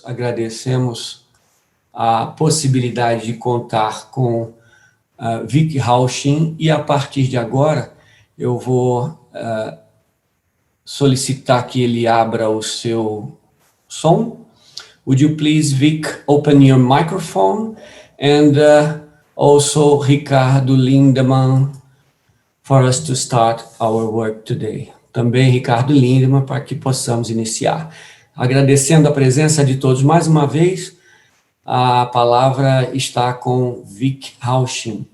Agradecemos a possibilidade de contar com Vic Hauschin e a partir de agora eu vou solicitar que ele abra o seu som. Would you please, Vic, open your microphone and also Ricardo Lindemann for us to start our work today. Também Ricardo Lindemann para que possamos iniciar. Agradecendo a presença de todos mais uma vez, a palavra está com Vic Hauschin.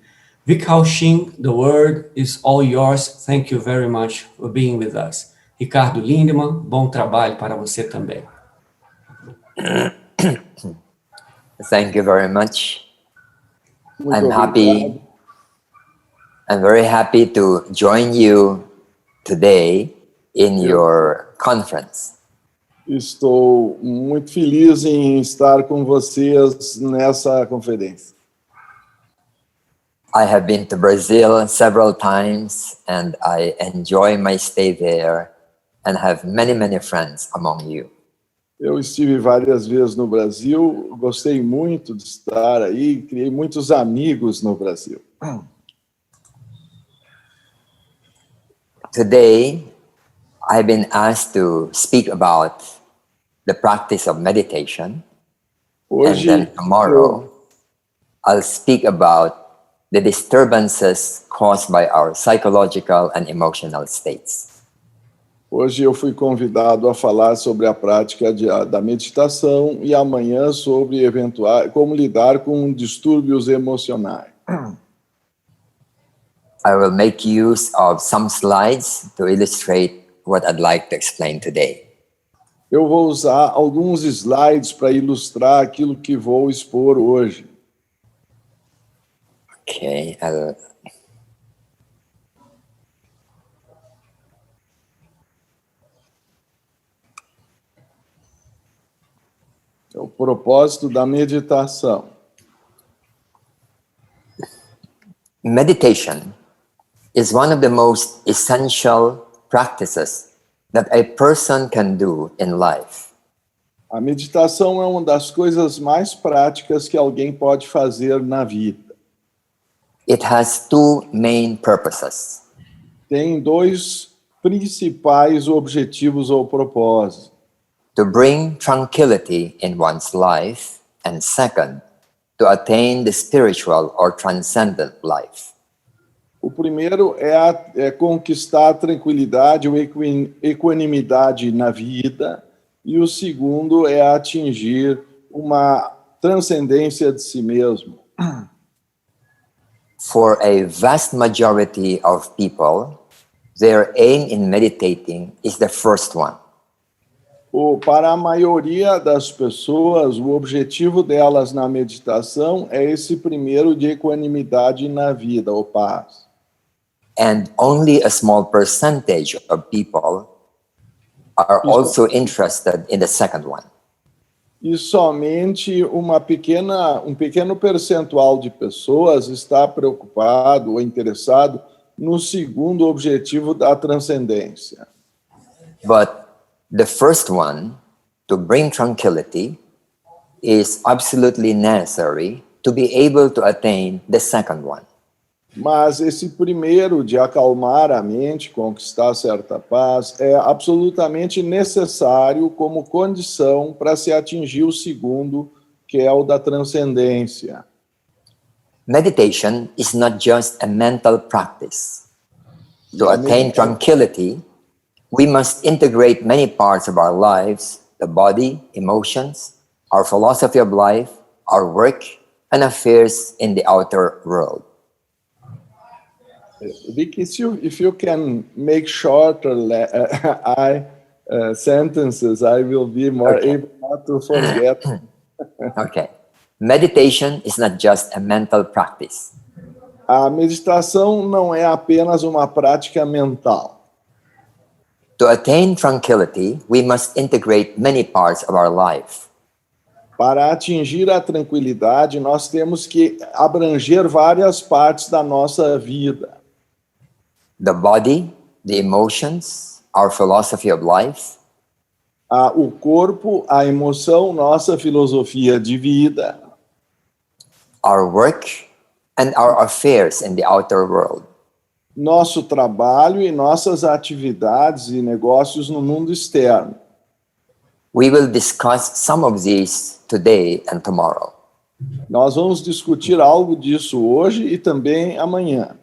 Vic Hauschin, the word is all yours. Thank you very much for being with us. Ricardo Lindemann, bom trabalho para você também. Thank you very much. Muito obrigado. I'm very happy to join you today in your conference. Estou muito feliz em estar com vocês nessa conferência. I have been to Brazil several times and I enjoy my stay there and have many, many friends among you. Eu estive várias vezes no Brasil, gostei muito de estar aí, criei muitos amigos no Brasil. Today, I've been asked to speak about the practice of meditation, Hoje, and then tomorrow, I'll speak about the disturbances caused by our psychological and emotional states. Hoje eu fui convidado a falar sobre a prática da meditação e amanhã sobre como lidar com distúrbios emocionais. I will make use of some slides to illustrate what I'd like to explain today. Eu vou usar alguns slides para ilustrar aquilo que vou expor hoje. Okay. É o propósito da meditação. Meditation is one of the most essential practices that a person can do in life. A meditação é uma das coisas mais práticas que alguém pode fazer na vida. It has two main purposes. Tem dois principais objetivos ou propósitos. To bring tranquility in one's life, and second, to attain the spiritual or transcendent life. O primeiro é conquistar a tranquilidade ou equanimidade na vida, e o segundo é atingir uma transcendência de si mesmo. For a vast majority of people, their aim in meditating is the first one. Para a maioria das pessoas, o objetivo delas na meditação é esse primeiro de equanimidade na vida, ou paz. And only a small percentage of people are also interested in the second one. E somente um pequeno percentual de pessoas está preocupado ou interessado no segundo objetivo da transcendência. But the first one, to bring tranquility, is absolutely necessary to be able to attain the second one. Mas esse primeiro, de acalmar a mente, conquistar certa paz, é absolutamente necessário como condição para se atingir o segundo, que é o da transcendência. Meditation is not just a mental practice. To attain tranquility, we must integrate many parts of our lives, the body, emotions, our philosophy of life, our work, and affairs in the outer world. Vic, if you can make shorter sentences, I will be more able not to forget. Okay. Meditation is not just a mental practice. A meditação não é apenas uma prática mental. To attain tranquility, we must integrate many parts of our life. Para atingir a tranquilidade, nós temos que abranger várias partes da nossa vida. The body, the emotions, our philosophy of life, O corpo, a emoção, nossa filosofia de vida, our work, and our affairs in the outer world. nosso trabalho e nossas atividades e negócios no mundo externo. We will discuss some of these today and tomorrow. Nós vamos discutir algo disso hoje e também amanhã.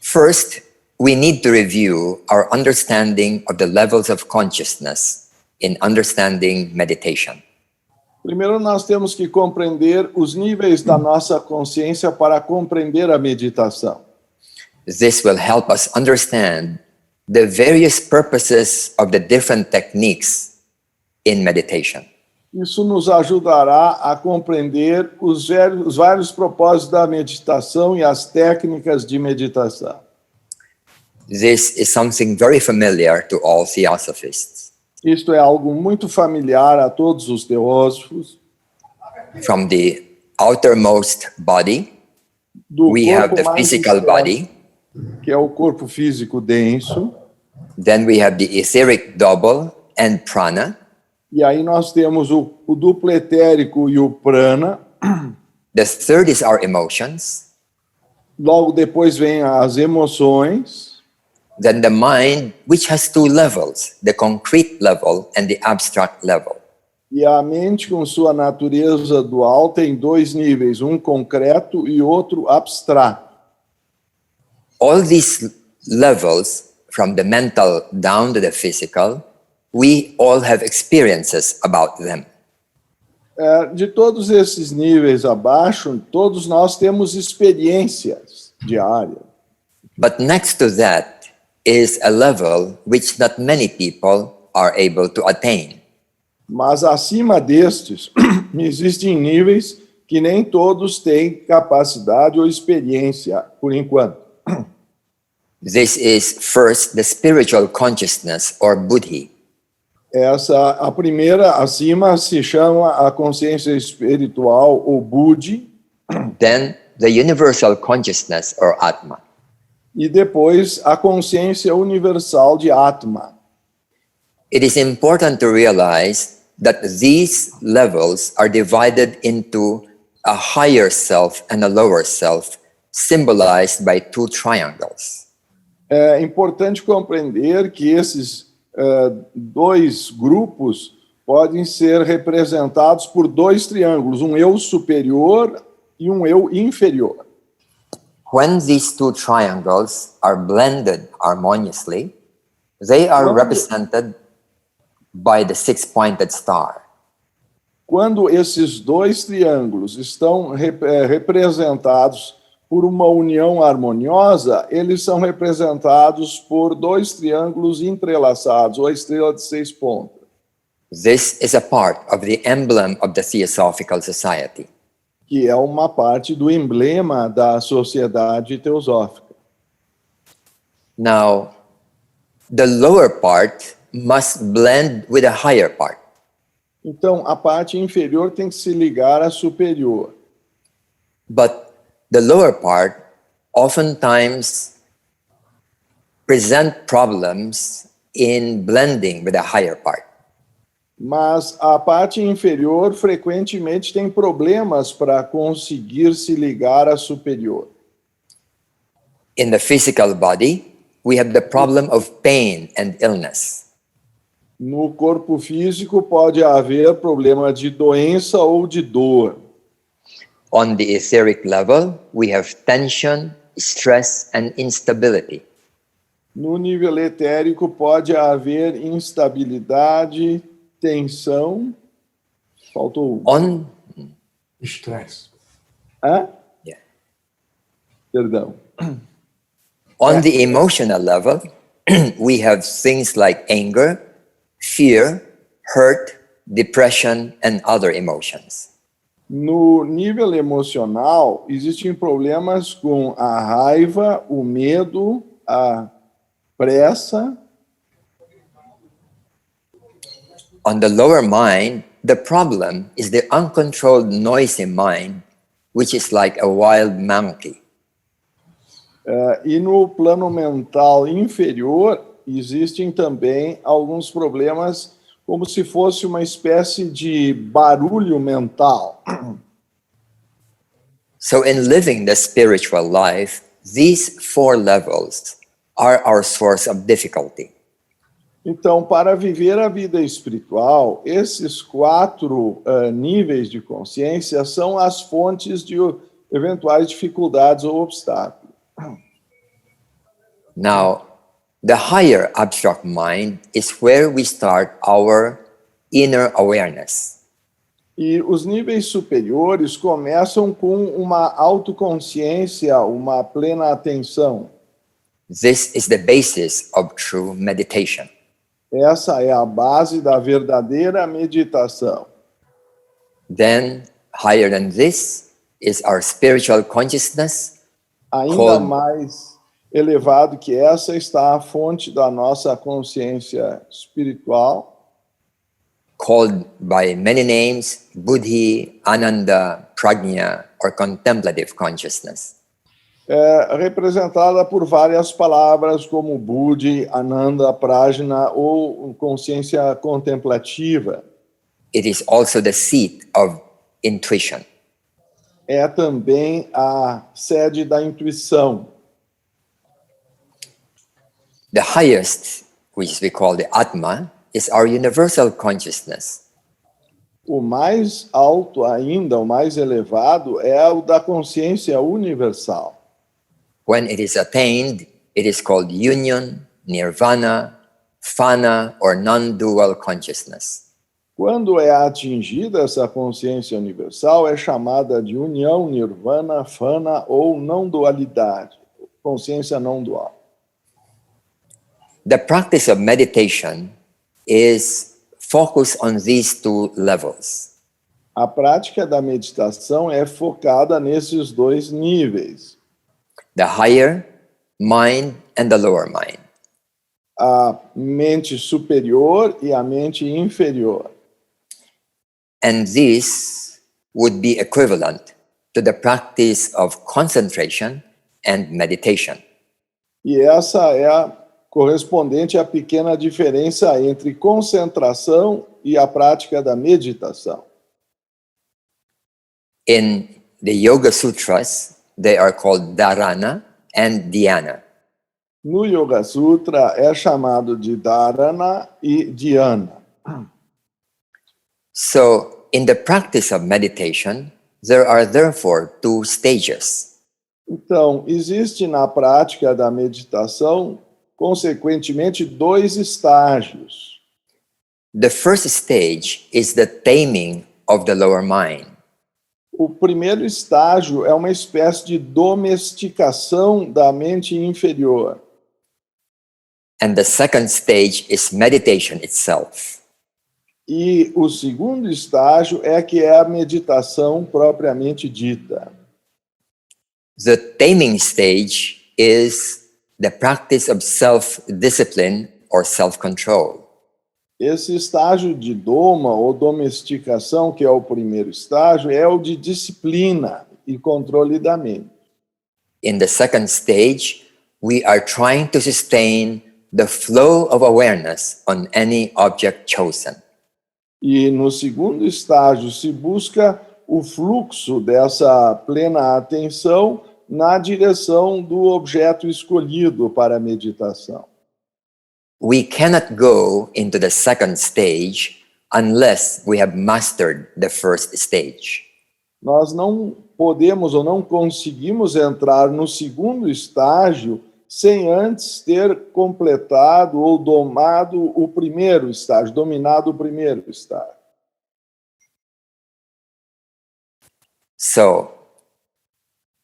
First, we need to review our understanding of the levels of consciousness in understanding meditation. Primeiro, nós temos que compreender os níveis da nossa consciência para compreender a meditação. This will help us understand the various purposes of the different techniques in meditation. Isso nos ajudará a compreender os vários propósitos da meditação e as técnicas de meditação. This is something very familiar to all theosophists. Isto é algo muito familiar a todos os teósofos. From the outermost body, Do we have corpo the mais physical externo, body, que é o corpo físico denso. then we have the etheric double and prana. E aí nós temos o duplo etérico e o prana. The third is our emotions. Logo depois vem as emoções. Then the mind, which has two levels, the concrete level and the abstract level. E a mente, com sua natureza dual, tem dois níveis, um concreto e outro abstrato. All these levels, from the mental down to the physical, we all have experiences about them. De todos esses níveis abaixo, todos nós temos experiências diárias. But next to that is a level which not many people are able to attain. Mas acima destes, existem níveis que nem todos têm capacidade ou experiência, por enquanto. This is first the spiritual consciousness or buddhi. A primeira acima se chama a consciência espiritual, ou Buddhi, Then the universal consciousness or atma. e depois a consciência universal de Atma. It is important to realize that these levels are divided into a higher self and a lower self, symbolized by two triangles. É importante compreender que esses dois grupos podem ser representados por dois triângulos, um eu superior e um eu inferior. When these two triangles are blended harmoniously, they are represented by the six-pointed star. Quando esses dois triângulos estão representados por uma união harmoniosa, eles são representados por dois triângulos entrelaçados, ou a estrela de 6 pontas. This is a part of the emblem of the Theosophical Society. Que é uma parte do emblema da sociedade teosófica. Now, the lower part must blend with the higher part. Então, a parte inferior tem que se ligar à superior. But the lower part oftentimes present problems in blending with the higher part. Mas a parte inferior frequentemente tem problemas para conseguir se ligar à superior. In the physical body, we have the problem of pain and illness. No corpo físico pode haver problema de doença ou de dor. On the etheric level, we have tension, stress, and instability. No nível etérico pode haver instabilidade, tensão. Faltou On, Estresse. Hã? yeah. Perdão. On the emotional level, we have things like anger, fear, hurt, depression, and other emotions. No nível emocional, existem problemas com a raiva, o medo, a pressa. On the lower mind, the problem is the uncontrolled noisy mind, which is like a wild monkey. E no plano mental inferior, existem também alguns problemas como se fosse uma espécie de barulho mental. So in living the spiritual life, these 4 levels are our source of difficulty. Então, para viver a vida espiritual, esses 4 níveis de consciência são as fontes de eventuais dificuldades ou obstáculos. Now, the higher abstract mind is where we start our inner awareness. E os níveis superiores começam com uma autoconsciência, uma plena atenção. This is the basis of true meditation. Essa é a base da verdadeira meditação. Then, higher than this is our spiritual consciousness, Ainda called- mais elevado que essa está a fonte da nossa consciência espiritual, called by many names, Buddhi, Ananda, Prajna, or contemplative consciousness. representada por várias palavras como Buddhi, Ananda, Prajna ou consciência contemplativa. It is also the seat of intuition. É também a sede da intuição. The highest, which we call the Atma, is our universal consciousness. O mais alto ainda, o mais elevado, é o da consciência universal. When it is attained, it is called union, nirvana, fana, or non-dual consciousness. Quando é atingida essa consciência universal, é chamada de união, nirvana, fana ou não dualidade, consciência não dual. The practice of meditation is focused on these 2 levels. A prática da meditação é focada nesses 2 níveis, The higher mind and the lower mind. a mente superior e a mente inferior. And this would be equivalent to the practice of concentration and meditation. E essa é a correspondente à pequena diferença entre concentração e a prática da meditação. In the Yoga Sutras, they are called dharana and dhyana. No Yoga Sutra é chamado de dharana e dhyana. So, in the practice of meditation, there are therefore 2 stages. Então, existe na prática da meditação, consequentemente, 2 estágios. The first stage is the taming of the lower mind. O primeiro estágio é uma espécie de domesticação da mente inferior. And the second stage is meditation itself. E o segundo estágio é que é a meditação propriamente dita. The taming stage is the practice of self-discipline or self-control. Esse estágio de doma ou domesticação, que é o primeiro estágio, é o de disciplina e controle da mente. In the second stage, we are trying to sustain the flow of awareness on any object chosen. E no segundo estágio se busca o fluxo dessa plena atenção na direção do objeto escolhido para a meditação. We cannot go into the second stage unless we have mastered the first stage. Nós não podemos ou não conseguimos entrar no segundo estágio sem antes ter completado ou domado o primeiro estágio, dominado o primeiro estágio. So,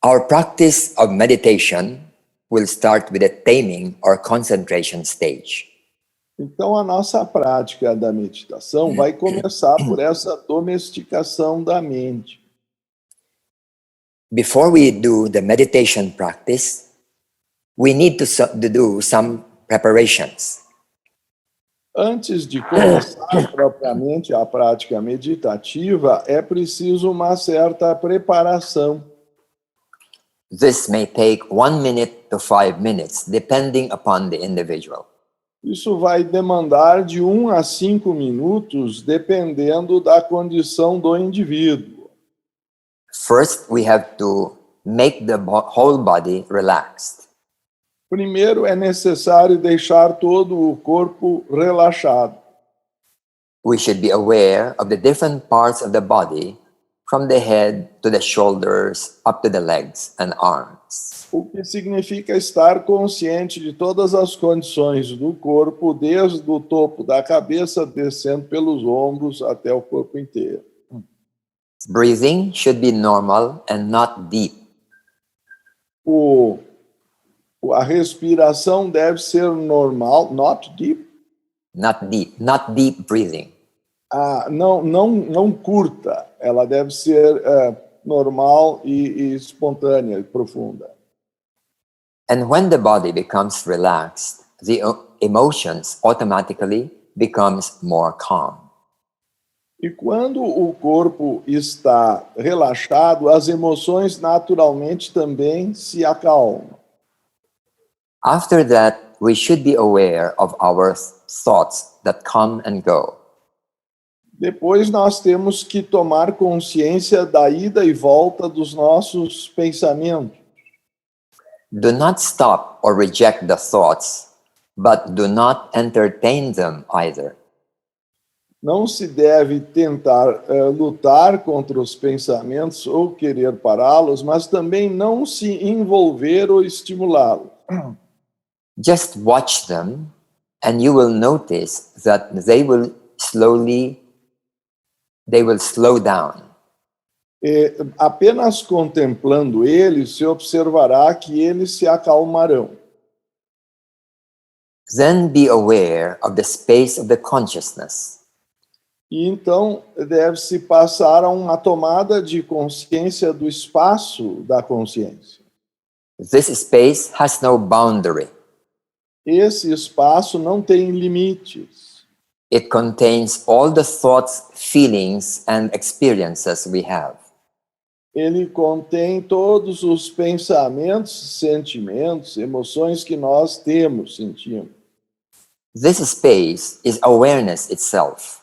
our practice of meditation will start with the taming or concentration stage. Então, a nossa prática da meditação vai começar por essa domesticação da mente. Before we do the meditation practice, we need to do some preparations. Antes de começar propriamente a prática meditativa, é preciso uma certa preparação. This may take 1 minute to 5 minutes, depending upon the individual. Isso vai demandar de 1 a 5 minutos, dependendo da condição do indivíduo. First, we have to make the whole body relaxed. Primeiro, é necessário deixar todo o corpo relaxado. We should be aware of the different parts of the body, from the head to the shoulders, up to the legs and arms. O que significa estar consciente de todas as condições do corpo, desde o topo da cabeça, descendo pelos ombros até o corpo inteiro. Breathing should be normal and not deep. A respiração deve ser normal, not deep. Not deep breathing. Não curta, ela deve ser normal e espontânea e profunda. And when the body becomes relaxed, the emotions automatically becomes more calm. E quando o corpo está relaxado, as emoções naturalmente também se acalmam. After that, we should be aware of our thoughts that come and go. Depois nós temos que tomar consciência da ida e volta dos nossos pensamentos. Do not stop or reject the thoughts, but do not entertain them either. Não se deve tentar lutar contra os pensamentos ou querer pará-los, mas também não se envolver ou estimulá-los. Just watch them and you will notice that they will slow down. Apenas contemplando eles, se observará que eles se acalmarão. Then be aware of the space of the consciousness. E então deve-se passar a uma tomada de consciência do espaço da consciência. This space has no boundary. Esse espaço não tem limites. It contains all the thoughts, feelings, and experiences we have. Ele contém todos os pensamentos, sentimentos, emoções que nós temos, sentimos. This space is awareness itself.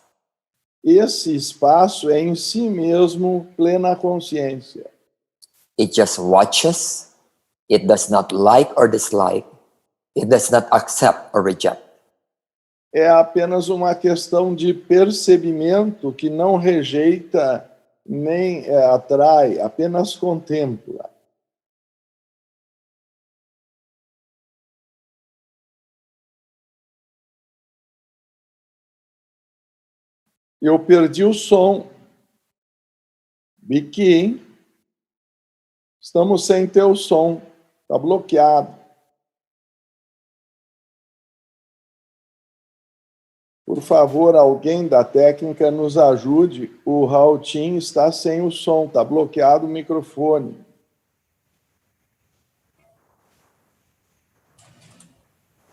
Esse espaço é em si mesmo plena consciência. It just watches. It does not like or dislike. It does not accept or reject. É apenas uma questão de percebimento que não rejeita nem atrai, apenas contempla. Eu perdi o som. Vicky, estamos sem teu som. Está bloqueado. Por favor, alguém da técnica nos ajude. O Raultim está sem o som, está bloqueado o microfone.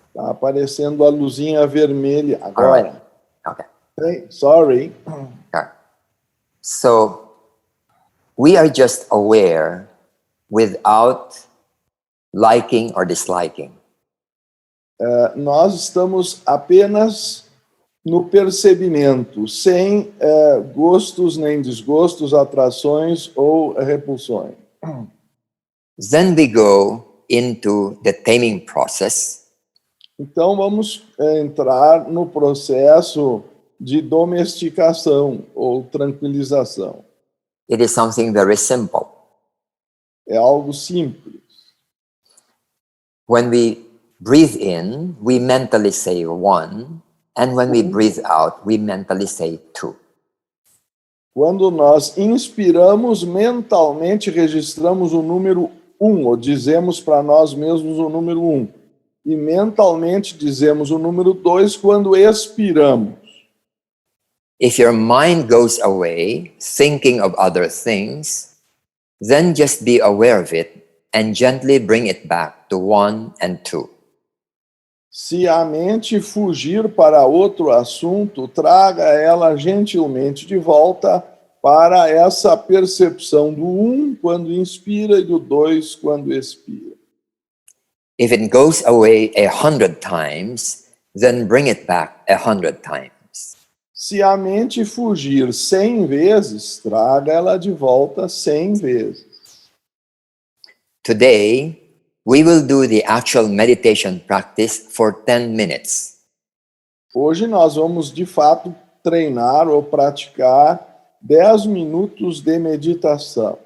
Está aparecendo a luzinha vermelha agora. Okay. Hey, sorry. Okay. So, we are just aware without liking or disliking. Nós estamos apenas no percebimento, sem gostos nem desgostos, atrações ou repulsões. Then we go into the taming process. Então vamos entrar no processo de domesticação ou tranquilização. It is something very simple. É algo simples. When we breathe in, we mentally say 1, and when we breathe out, we mentally say 2. Quando nós inspiramos, mentalmente registramos o número 1, ou dizemos para nós mesmos o número 1. E mentalmente dizemos o número 2 quando expiramos. If your mind goes away, thinking of other things, then just be aware of it and gently bring it back to 1 and 2. Se a mente fugir para outro assunto, traga ela gentilmente de volta para essa percepção do 1 quando inspira e do 2 quando expira. If it goes away 100 times, then bring it back 100 times. Se a mente fugir 100 vezes, traga ela de volta 100 vezes. Today, we will do the actual meditation practice for 10 minutes. Hoje nós vamos, de fato, treinar ou praticar 10 minutos de meditação.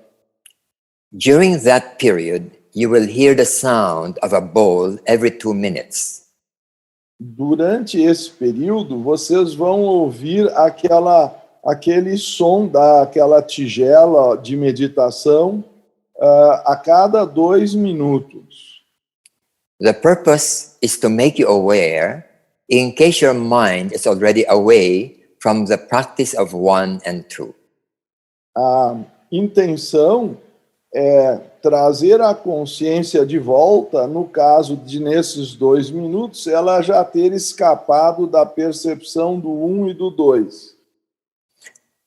During that period, you will hear the sound of a bowl every 2 minutes. Durante esse período, vocês vão ouvir aquele som daquela tigela de meditação a cada 2 minutos. The purpose is to make you aware in case your mind is already away from the practice of 1 and 2. A intenção é trazer a consciência de volta, no caso de, nesses 2 minutos, ela já ter escapado da percepção do 1 e do 2.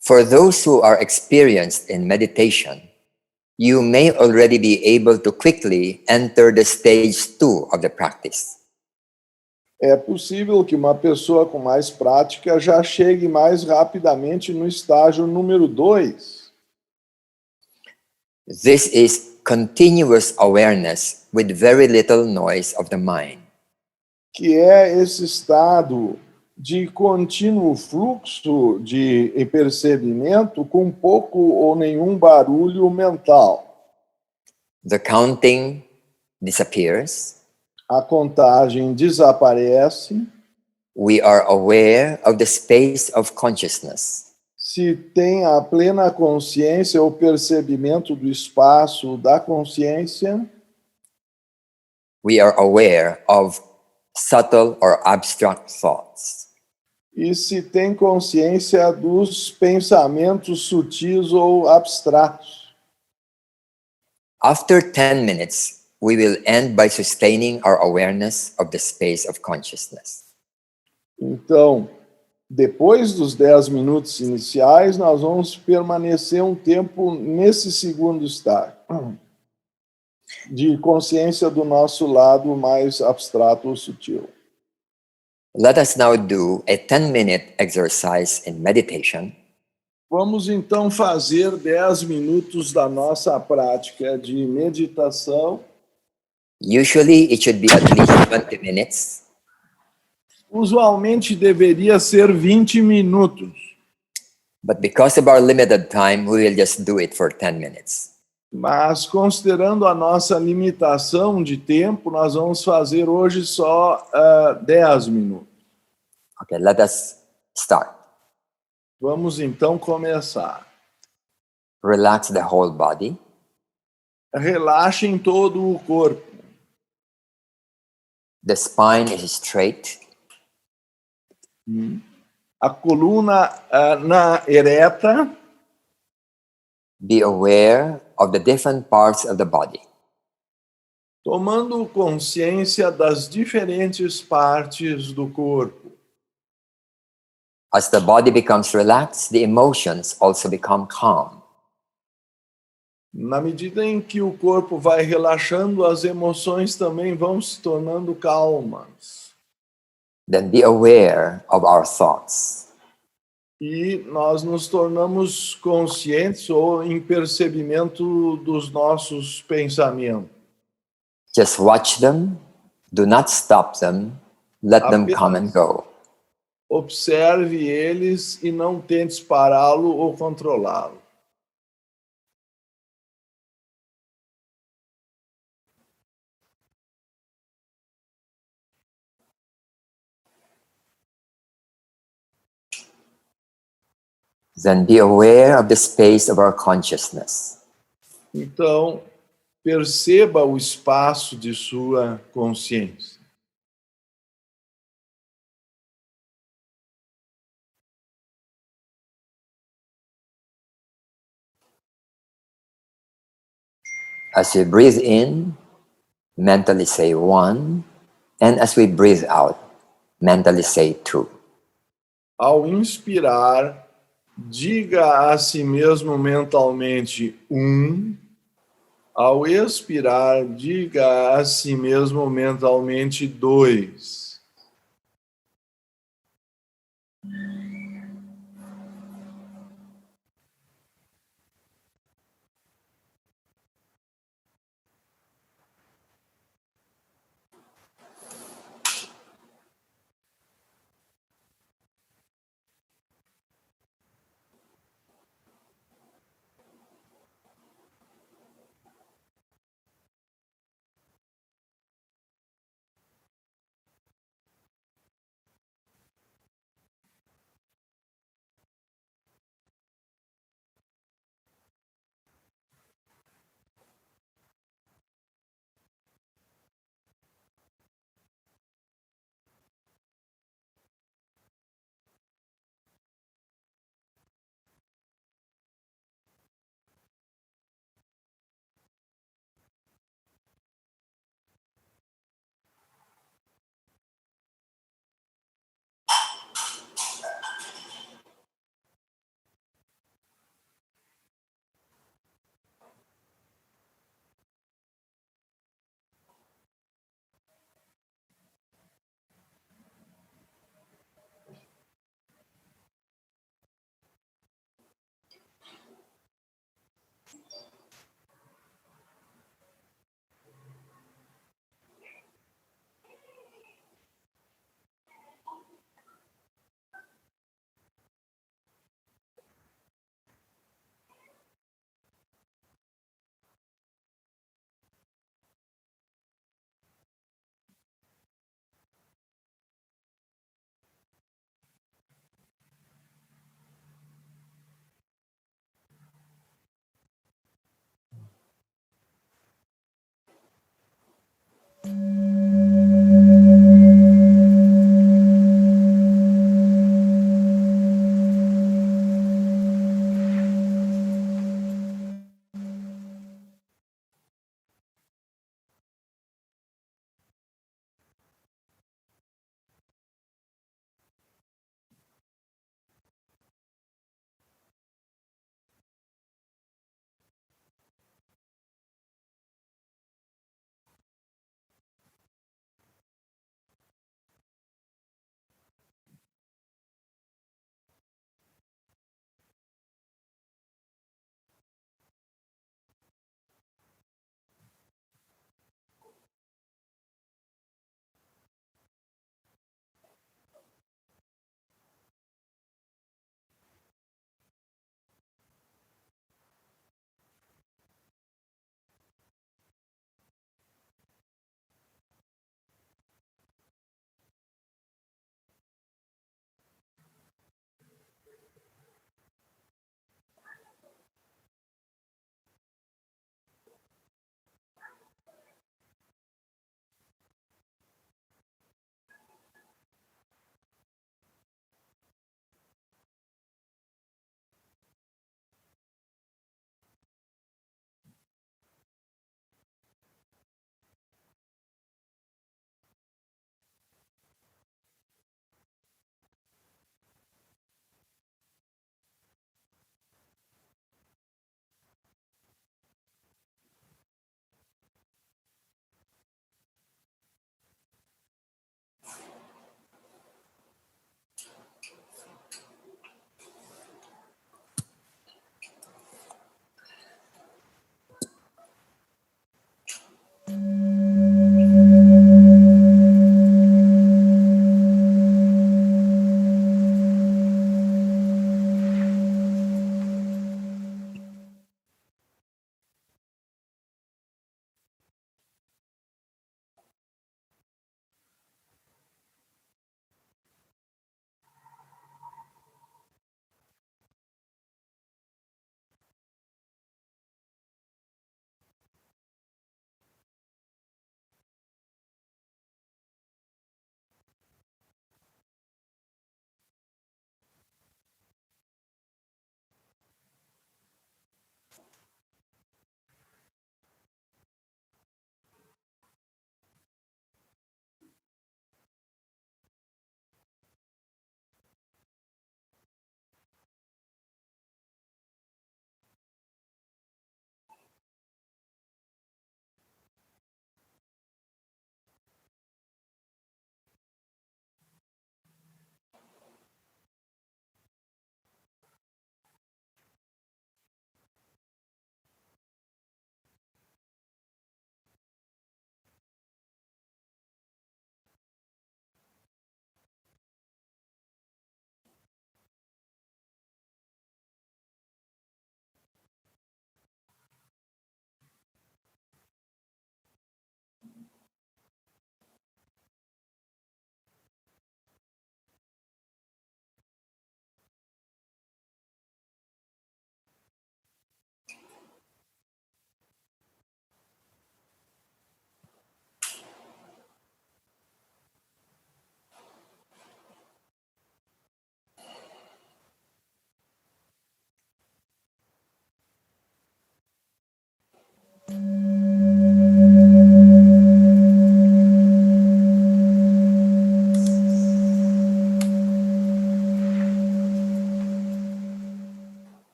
For those who are experienced in meditation, you may already be able to quickly enter the stage 2 of the practice. É possível que uma pessoa com mais prática já chegue mais rapidamente no estágio número 2. This is continuous awareness with very little noise of the mind. Que é esse estado de contínuo fluxo de percebimento com pouco ou nenhum barulho mental. The counting disappears. A contagem desaparece. We are aware of the space of consciousness. Se tem a plena consciência ou percebimento do espaço da consciência, We are aware of subtle or abstract thoughts. e se tem consciência dos pensamentos sutis ou abstratos. After 10 minutes, we will end by sustaining our awareness of the space of consciousness. Então, depois dos 10 minutos iniciais, nós vamos permanecer um tempo nesse segundo estágio de consciência do nosso lado mais abstrato ou sutil. Let us now do a 10-minute exercise in meditation. Vamos então fazer 10 minutos da nossa prática de meditação. Usually, it should be at least 20 minutes, Usualmente deveria ser 20 minutos, but because of our limited time, we will just do it for 10 minutes. mas considerando a nossa limitação de tempo, nós vamos fazer hoje só 10 minutos. Okay, let us start. Vamos então começar. Relax the whole body. Relaxem todo o corpo. The spine is straight. A coluna ereta. Be aware of the different parts of the body. Tomando consciência das diferentes partes do corpo. As the body becomes relaxed, the emotions also become calm. Na medida em que o corpo vai relaxando, as emoções também vão se tornando calmas. Then be aware of our thoughts. E nós nos tornamos conscientes ou em percebimento dos nossos pensamentos. Just watch them. Do not stop them. Let them come and go. Observe eles e não tente pará-lo ou controlá-lo. Then be aware of the space of our consciousness. Então, perceba o espaço de sua consciência. As we breathe in, mentally say 1, and as we breathe out, mentally say 2. Ao inspirar, diga a si mesmo mentalmente 1. Ao expirar, diga a si mesmo mentalmente 2.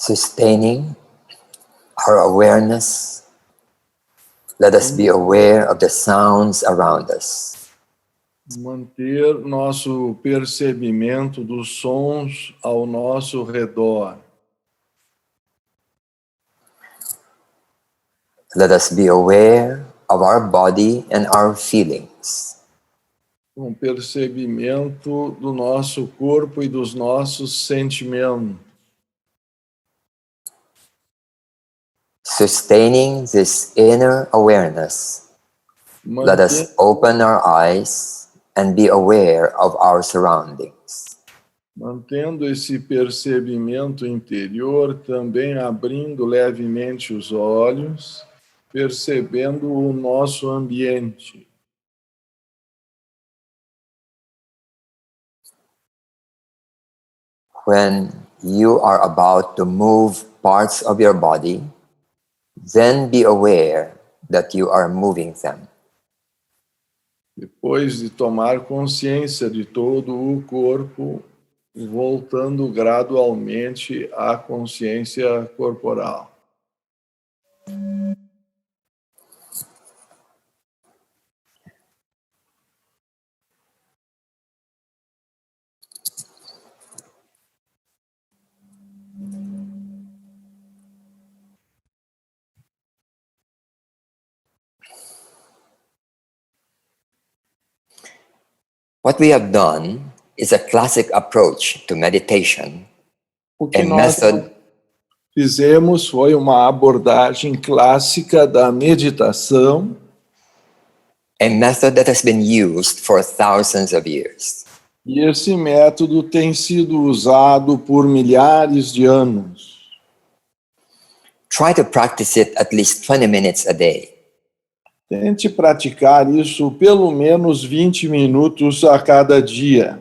Sustaining our awareness, let us be aware of the sounds around us. Manter nosso percebimento dos sons ao nosso redor. Let us be aware of our body and our feelings. Um percebimento do nosso corpo e dos nossos sentimentos. Sustaining this inner awareness, let us open our eyes and be aware of our surroundings. Mantendo esse percebimento interior, também abrindo levemente os olhos, percebendo o nosso ambiente. When you are about to move parts of your body, then be aware that you are moving them. Depois de tomar consciência de todo o corpo, voltando gradualmente à consciência corporal. What we have done is a classic approach to meditation, O que a nós method fizemos foi uma abordagem clássica da meditação, that has been used for thousands of years. e esse método tem sido usado por milhares de anos. Try to practice it at least 20 minutes a day. Tente praticar isso pelo menos 20 minutos a cada dia.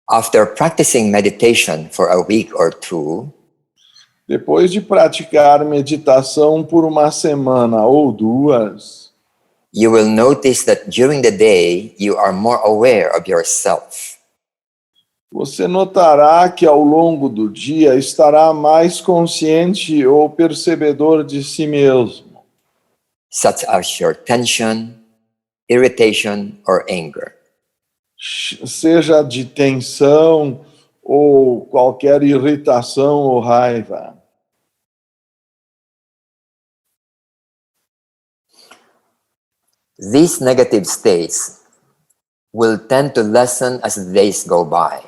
After practicing meditation for a week or two, Depois de praticar meditação por uma semana ou duas, you will notice that during the day you are more aware of yourself. você notará que ao longo do dia estará mais consciente ou percebedor de si mesmo, Such as your tension, irritation, or anger. seja de tensão ou qualquer irritação ou raiva. These negative states will tend to lessen as the days go by.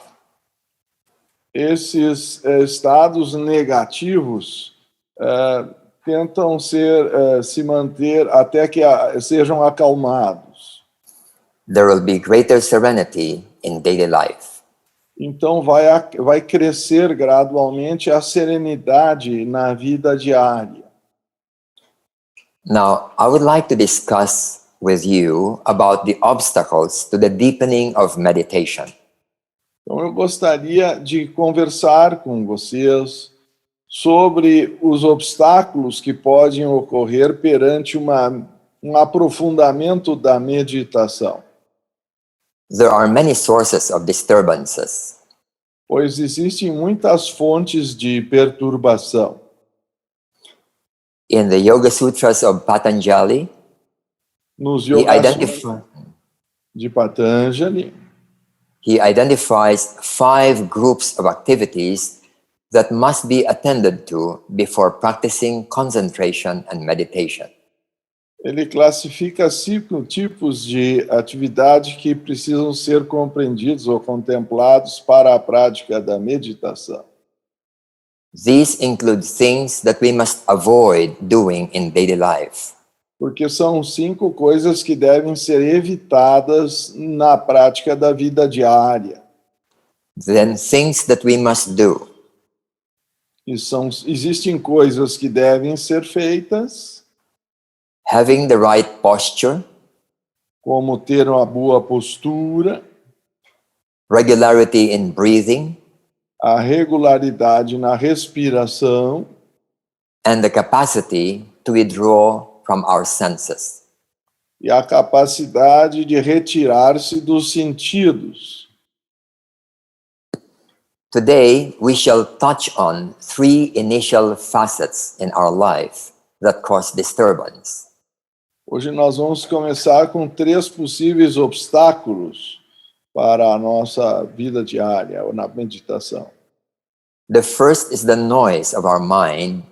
Esses estados negativos tentam se manter até que sejam acalmados. There will be greater serenity in daily life. Então vai crescer gradualmente a serenidade na vida diária. Now, I would like to discuss with you about the obstacles to the deepening of meditation. Então eu gostaria de conversar com vocês sobre os obstáculos que podem ocorrer perante um aprofundamento da meditação. There are many sources of disturbances. Pois existem muitas fontes de perturbação. In the Yoga Sutras of Patanjali, Nos he, Yoga identif- Sutras de Patanjali, he identifies 5 groups of activities that must be attended to before practicing concentration and meditation. ele classifica 5 tipos de atividade que precisam ser compreendidos ou contemplados para a prática da meditação. These include things that we must avoid doing in daily life. Porque são 5 coisas que devem ser evitadas na prática da vida diária. Then things that we must do. Existem coisas que devem ser feitas, Having the right posture, como ter uma boa postura, regularity in breathing, a regularidade na respiração and the capacity to withdraw from our senses. e a capacidade de retirar-se dos sentidos. Today, we shall touch on 3 initial facets in our life that cause disturbance. Hoje nós vamos começar com 3 possíveis obstáculos para a nossa vida diária ou na meditação. The first is the noise of our mind.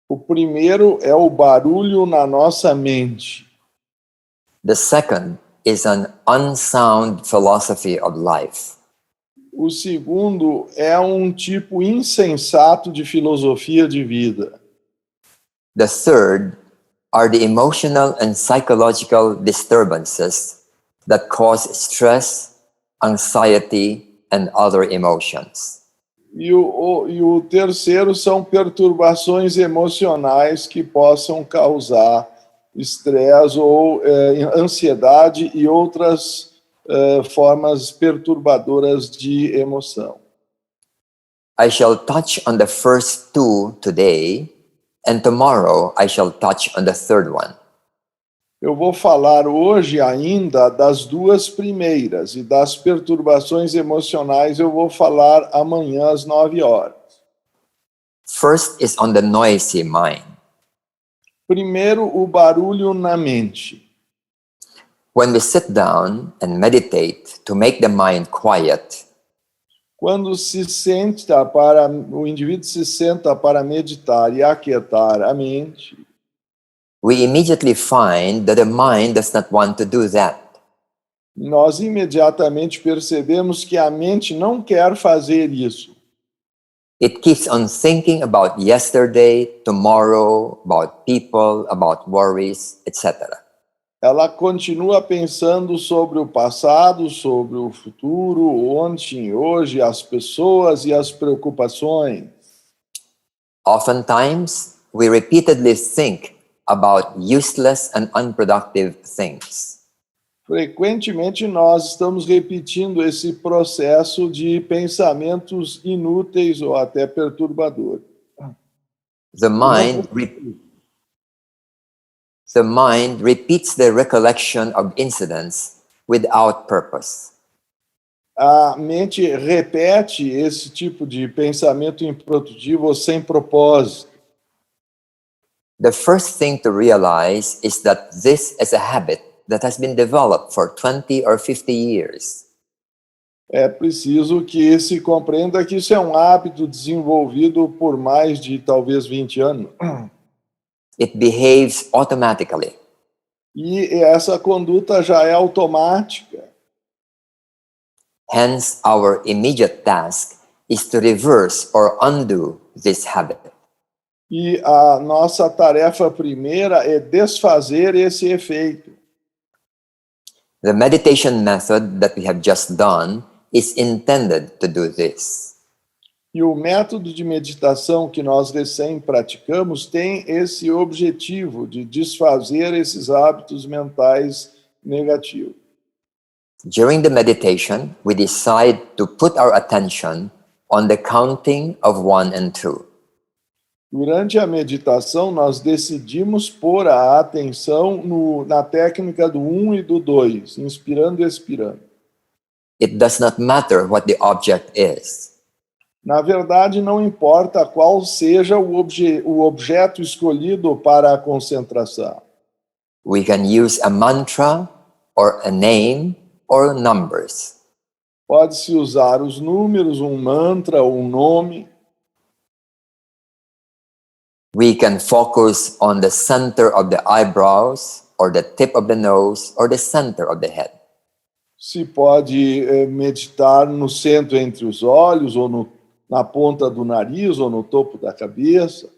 O primeiro é o barulho na nossa mente. The second is an unsound philosophy of life. O segundo é um tipo insensato de filosofia de vida. The third are the emotional and psychological disturbances that cause stress, anxiety, and other emotions. E o terceiro são perturbações emocionais que possam causar estresse ou ansiedade e outras formas perturbadoras de emoção. I shall touch on the first 2 today, and tomorrow I shall touch on the third one. Eu vou falar hoje ainda das 2 primeiras e das perturbações emocionais eu vou falar amanhã às 9 horas. First is on the noisy mind. Primeiro, o barulho na mente. When we sit down and meditate to make the mind quiet, Quando o indivíduo se senta para meditar e aquietar a mente, we immediately find that the mind does not want to do that. nós imediatamente percebemos que a mente não quer fazer isso. It keeps on thinking about yesterday, tomorrow, about people, about worries, etc. Ela continua pensando sobre o passado, sobre o futuro, ontem, hoje, as pessoas e as preocupações. Oftentimes, we repeatedly think about useless and unproductive things. Frequentemente nós estamos repetindo esse processo de pensamentos inúteis ou até perturbadores. The mind repeats the recollection of incidents without purpose. A mente repete esse tipo de pensamento improdutivo ou sem propósito. The first thing to realize is that this is a habit that has been developed for 20 or 50 years. É preciso que se compreenda que isso é um hábito desenvolvido por mais de talvez 20 anos. It behaves automatically. E essa conduta já é automática. Hence, our immediate task is to reverse or undo this habit. E a nossa tarefa primeira é desfazer esse efeito. The meditation method that we have just done is intended to do this. E o método de meditação que nós recém praticamos tem esse objetivo de desfazer esses hábitos mentais negativos. During the meditation, we decide to put our attention on the counting of 1 and 2. Durante a meditação, nós decidimos pôr a atenção na técnica do 1 e do 2, inspirando e expirando. It does not matter what the object is. Na verdade, não importa qual seja o objeto escolhido para a concentração. We can use a mantra or a name or numbers. Pode-se usar os números, um mantra ou um nome. We can focus on the center of the eyebrows or the tip of the nose or the center of the head. Se pode meditar no centro entre os olhos ou na ponta do nariz ou no topo da cabeça.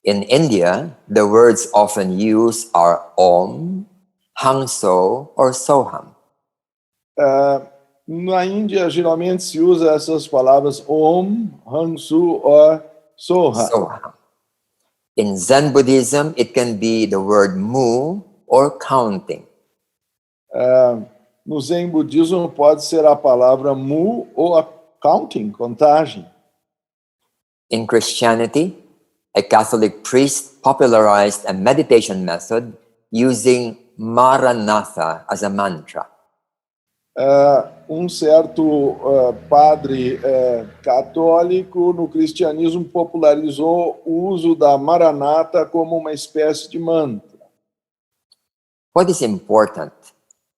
In India, the words often used are Om, Hangso, or Soham. Na Índia, geralmente se usa essas palavras Om, Hangsu ou Soha. Soham. In Zen Buddhism, it can be the word Mu or counting. No Zen Budismo pode ser a palavra Mu ou a counting, contagem. In Christianity, a Catholic priest popularized a meditation method using Maranatha as a mantra. Um certo padre católico no cristianismo popularizou o uso da Maranata como uma espécie de mantra. What is important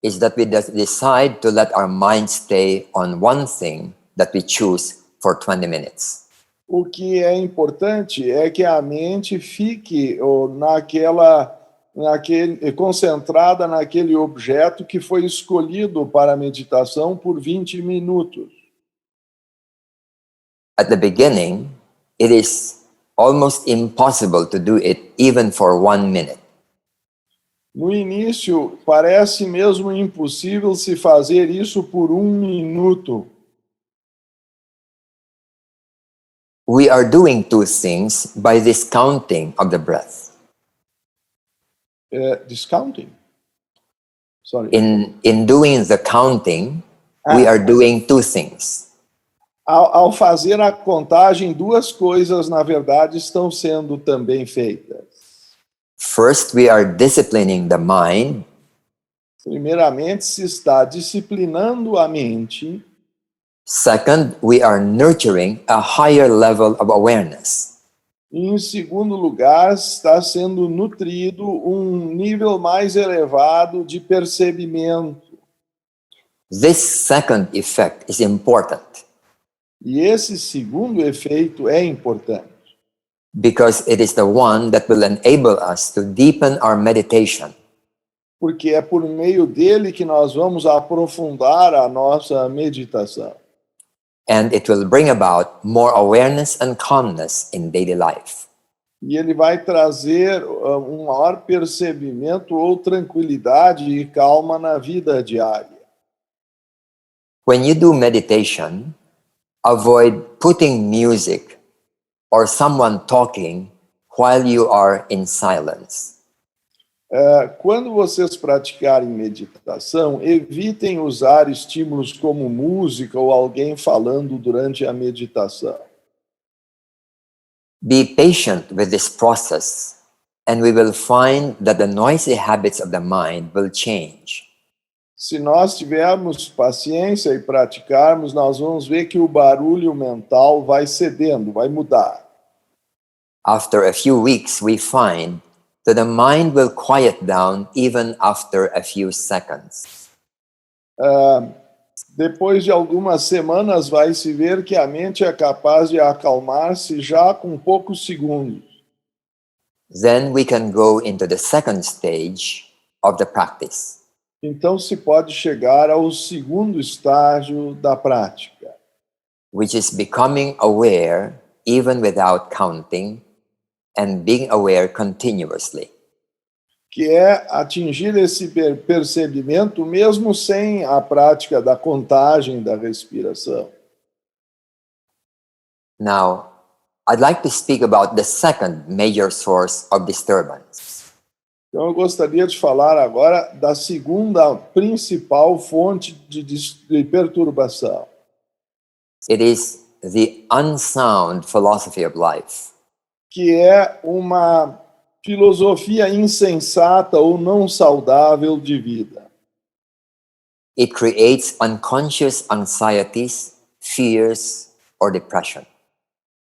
is that we decide to let our mind stay on one thing that we choose for 20 minutes. O que é importante é que a mente fique concentrada naquele objeto que foi escolhido para a meditação por 20 minutos. At the beginning, it is almost impossible to do it even for 1 minute. No início, parece mesmo impossível se fazer isso por 1 minuto. We are doing two things by this counting of the breath. Discounting? Sorry. In doing the counting, we are doing two things. Ao fazer a contagem, duas coisas, na verdade, estão sendo também feitas. First, we are disciplining the mind. Primeiramente, se está disciplinando a mente. Second, we are nurturing a higher level of awareness. E, em segundo lugar, está sendo nutrido um nível mais elevado de percebimento. This second effect is important. E esse segundo efeito é importante. Because it is the one that will enable us to deepen our meditation. Porque é por meio dele que nós vamos aprofundar a nossa meditação. And it will bring about more awareness and calmness in daily life. E ele vai trazer um maior percebimento ou tranquilidade e calma na vida diária. When you do meditation, avoid putting music or someone talking while you are in silence. Quando vocês praticarem meditação, evitem usar estímulos como música ou alguém falando durante a meditação. Be patient with this process, and we will find that the noisy habits of the mind will change. Se nós tivermos paciência e praticarmos, nós vamos ver que o barulho mental vai cedendo, vai mudar. After a few weeks, we find that the mind will quiet down even after a few seconds. Depois de algumas semanas, vai se ver que a mente é capaz de acalmar-se já com poucos segundos. Then we can go into the second stage of the practice. Então se pode chegar ao segundo estágio da prática, which is becoming aware even without counting and being aware continuously. que é atingir esse percebimento mesmo sem a prática da contagem da respiração. Now, I'd like to speak about the second major source of disturbance. Então eu gostaria de falar agora da segunda principal fonte de perturbação. It is the unsound philosophy of life. Que é uma filosofia insensata ou não saudável de vida. It creates unconscious anxieties, fears, or depression.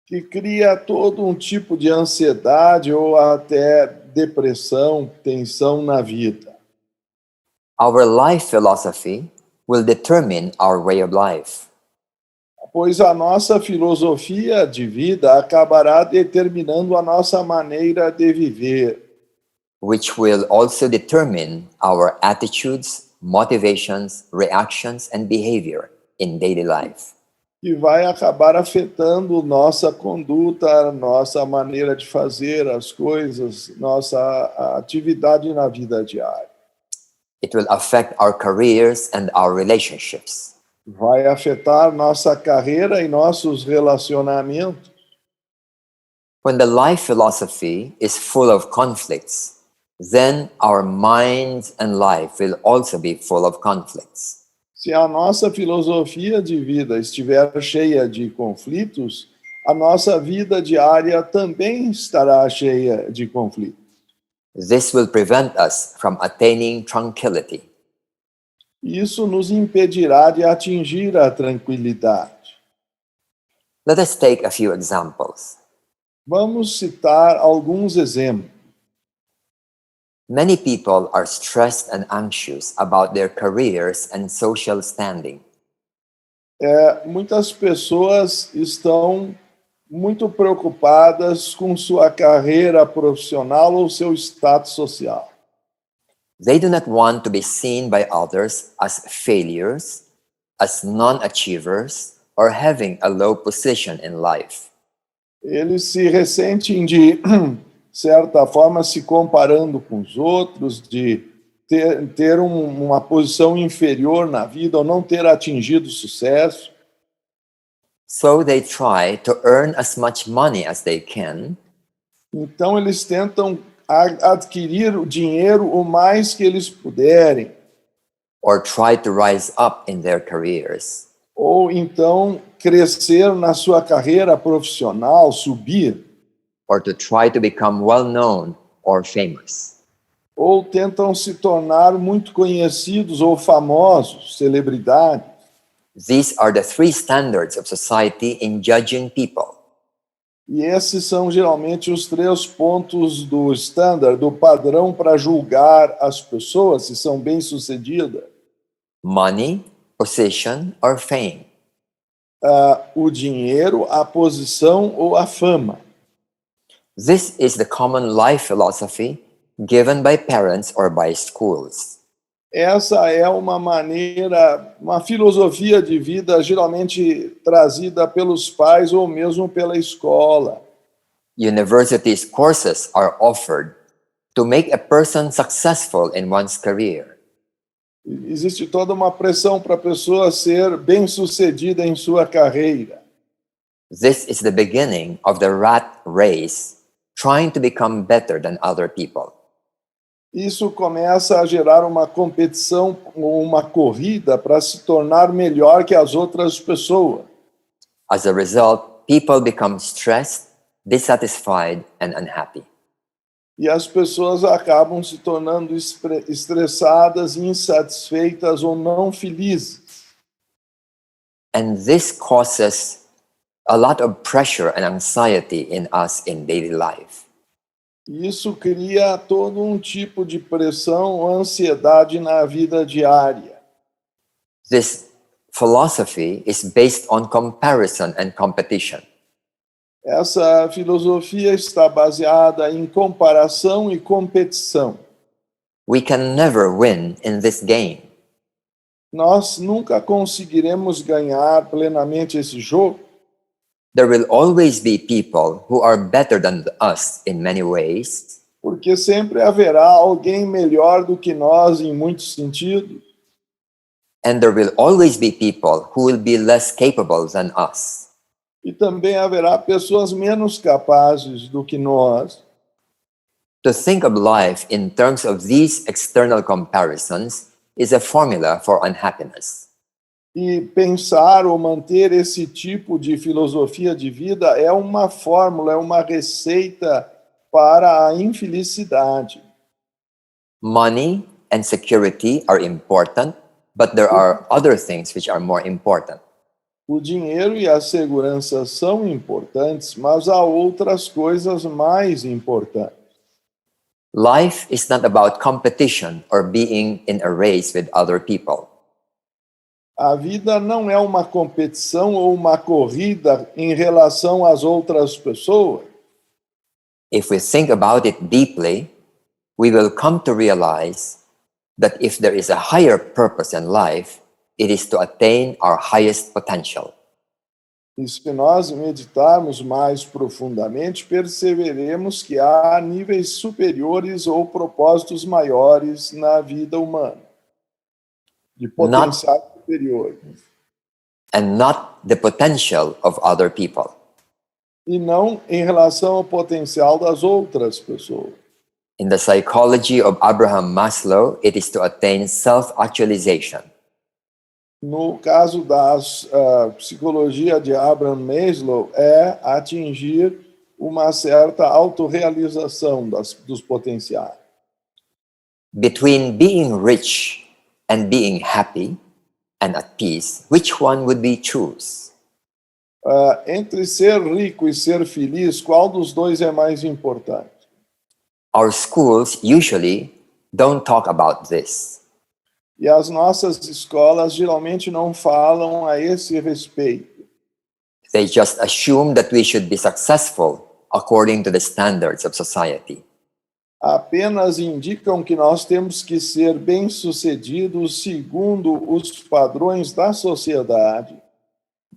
Que cria todo um tipo de ansiedade ou até depressão, tensão na vida. Our life philosophy will determine our way of life. Pois a nossa filosofia de vida acabará determinando a nossa maneira de viver, which will also determine our attitudes, motivations, reactions, and behavior in daily life. que vai acabar afetando nossa conduta, nossa maneira de fazer as coisas, nossa atividade na vida diária. It will affect our careers and our relationships. Vai afetar nossa carreira e nossos relacionamentos. When the life philosophy is full of conflicts, then our minds and life will also be full of conflicts. Se a nossa filosofia de vida estiver cheia de conflitos, a nossa vida diária também estará cheia de conflitos. This will prevent us from attaining tranquility. Isso nos impedirá de atingir a tranquilidade. Let us take a few examples. Vamos citar alguns exemplos. Many people are stressed and anxious about their careers and social standing. Muitas pessoas estão muito preocupadas com sua carreira profissional ou seu status social. They do not want to be seen by others as failures, as non-achievers, or having a low position in life. Eles se ressentem de certa forma, se comparando com os outros, de ter uma posição inferior na vida ou não ter atingido sucesso. So they try to earn as much money as they can, Então, eles tentam adquirir o dinheiro o mais que eles puderem, or try to rise up in their careers. ou então crescer na sua carreira profissional, subir, Or to try to become well-known or famous. ou tentam se tornar muito conhecidos ou famosos, celebridades. These are the three standards of society in judging people. E esses são geralmente os 3 pontos do standard, do padrão para julgar as pessoas se são bem-sucedidas. Money, position, or fame. O dinheiro, a posição ou a fama. This is the common life philosophy given by parents or by schools. Essa é uma maneira, uma filosofia de vida geralmente trazida pelos pais ou mesmo pela escola. Universities courses are offered to make a person successful in one's career. Existe toda uma pressão para a pessoa ser bem-sucedida em sua carreira. This is the beginning of the rat race, trying to become better than other people. Isso começa a gerar uma competição ou uma corrida para se tornar melhor que as outras pessoas. As a result, people become stressed, dissatisfied, and unhappy. E as pessoas acabam se tornando estressadas, insatisfeitas ou não felizes. And this causes a lot of pressure and anxiety in us in daily life. Isso cria todo um tipo de pressão ou ansiedade na vida diária. This philosophy is based on comparison and competition. Essa filosofia está baseada em comparação e competição. We can never win in this game. Nós nunca conseguiremos ganhar plenamente esse jogo. There will always be people who are better than us in many ways, Porque sempre haverá alguém melhor do que nós em muitos sentidos. and there will always be people who will be less capable than us. E também haverá pessoas menos capazes do que nós. To think of life in terms of these external comparisons is a formula for unhappiness. E pensar ou manter esse tipo de filosofia de vida é uma fórmula, é uma receita para a infelicidade. Money and security are important, but there are other things which are more important. O dinheiro e a segurança são importantes, mas há outras coisas mais importantes. Life is not about competition or being in a race with other people. A vida não é uma competição ou uma corrida em relação às outras pessoas. If we think about it deeply, we will come to realize that if there is a higher purpose in life, it is to attain our highest potential. E se nós meditarmos mais profundamente, perceberemos que há níveis superiores ou propósitos maiores na vida humana, de potenciais superiores. And not the potential of other people. E não em relação ao potencial das outras pessoas. In the psychology of Abraham Maslow, it is to attain self-actualization. No caso da psicologia de Abraham Maslow, é atingir uma certa autorrealização dos potenciais. Between being rich and being happy and at peace, which one would we choose? Entre ser rico e ser feliz, qual dos dois é mais importante? Our schools usually don't talk about this. E as nossas escolas geralmente não falam a esse respeito. They just assume that we should be successful according to the standards of society. Apenas indicam que nós temos que ser bem-sucedidos segundo os padrões da sociedade.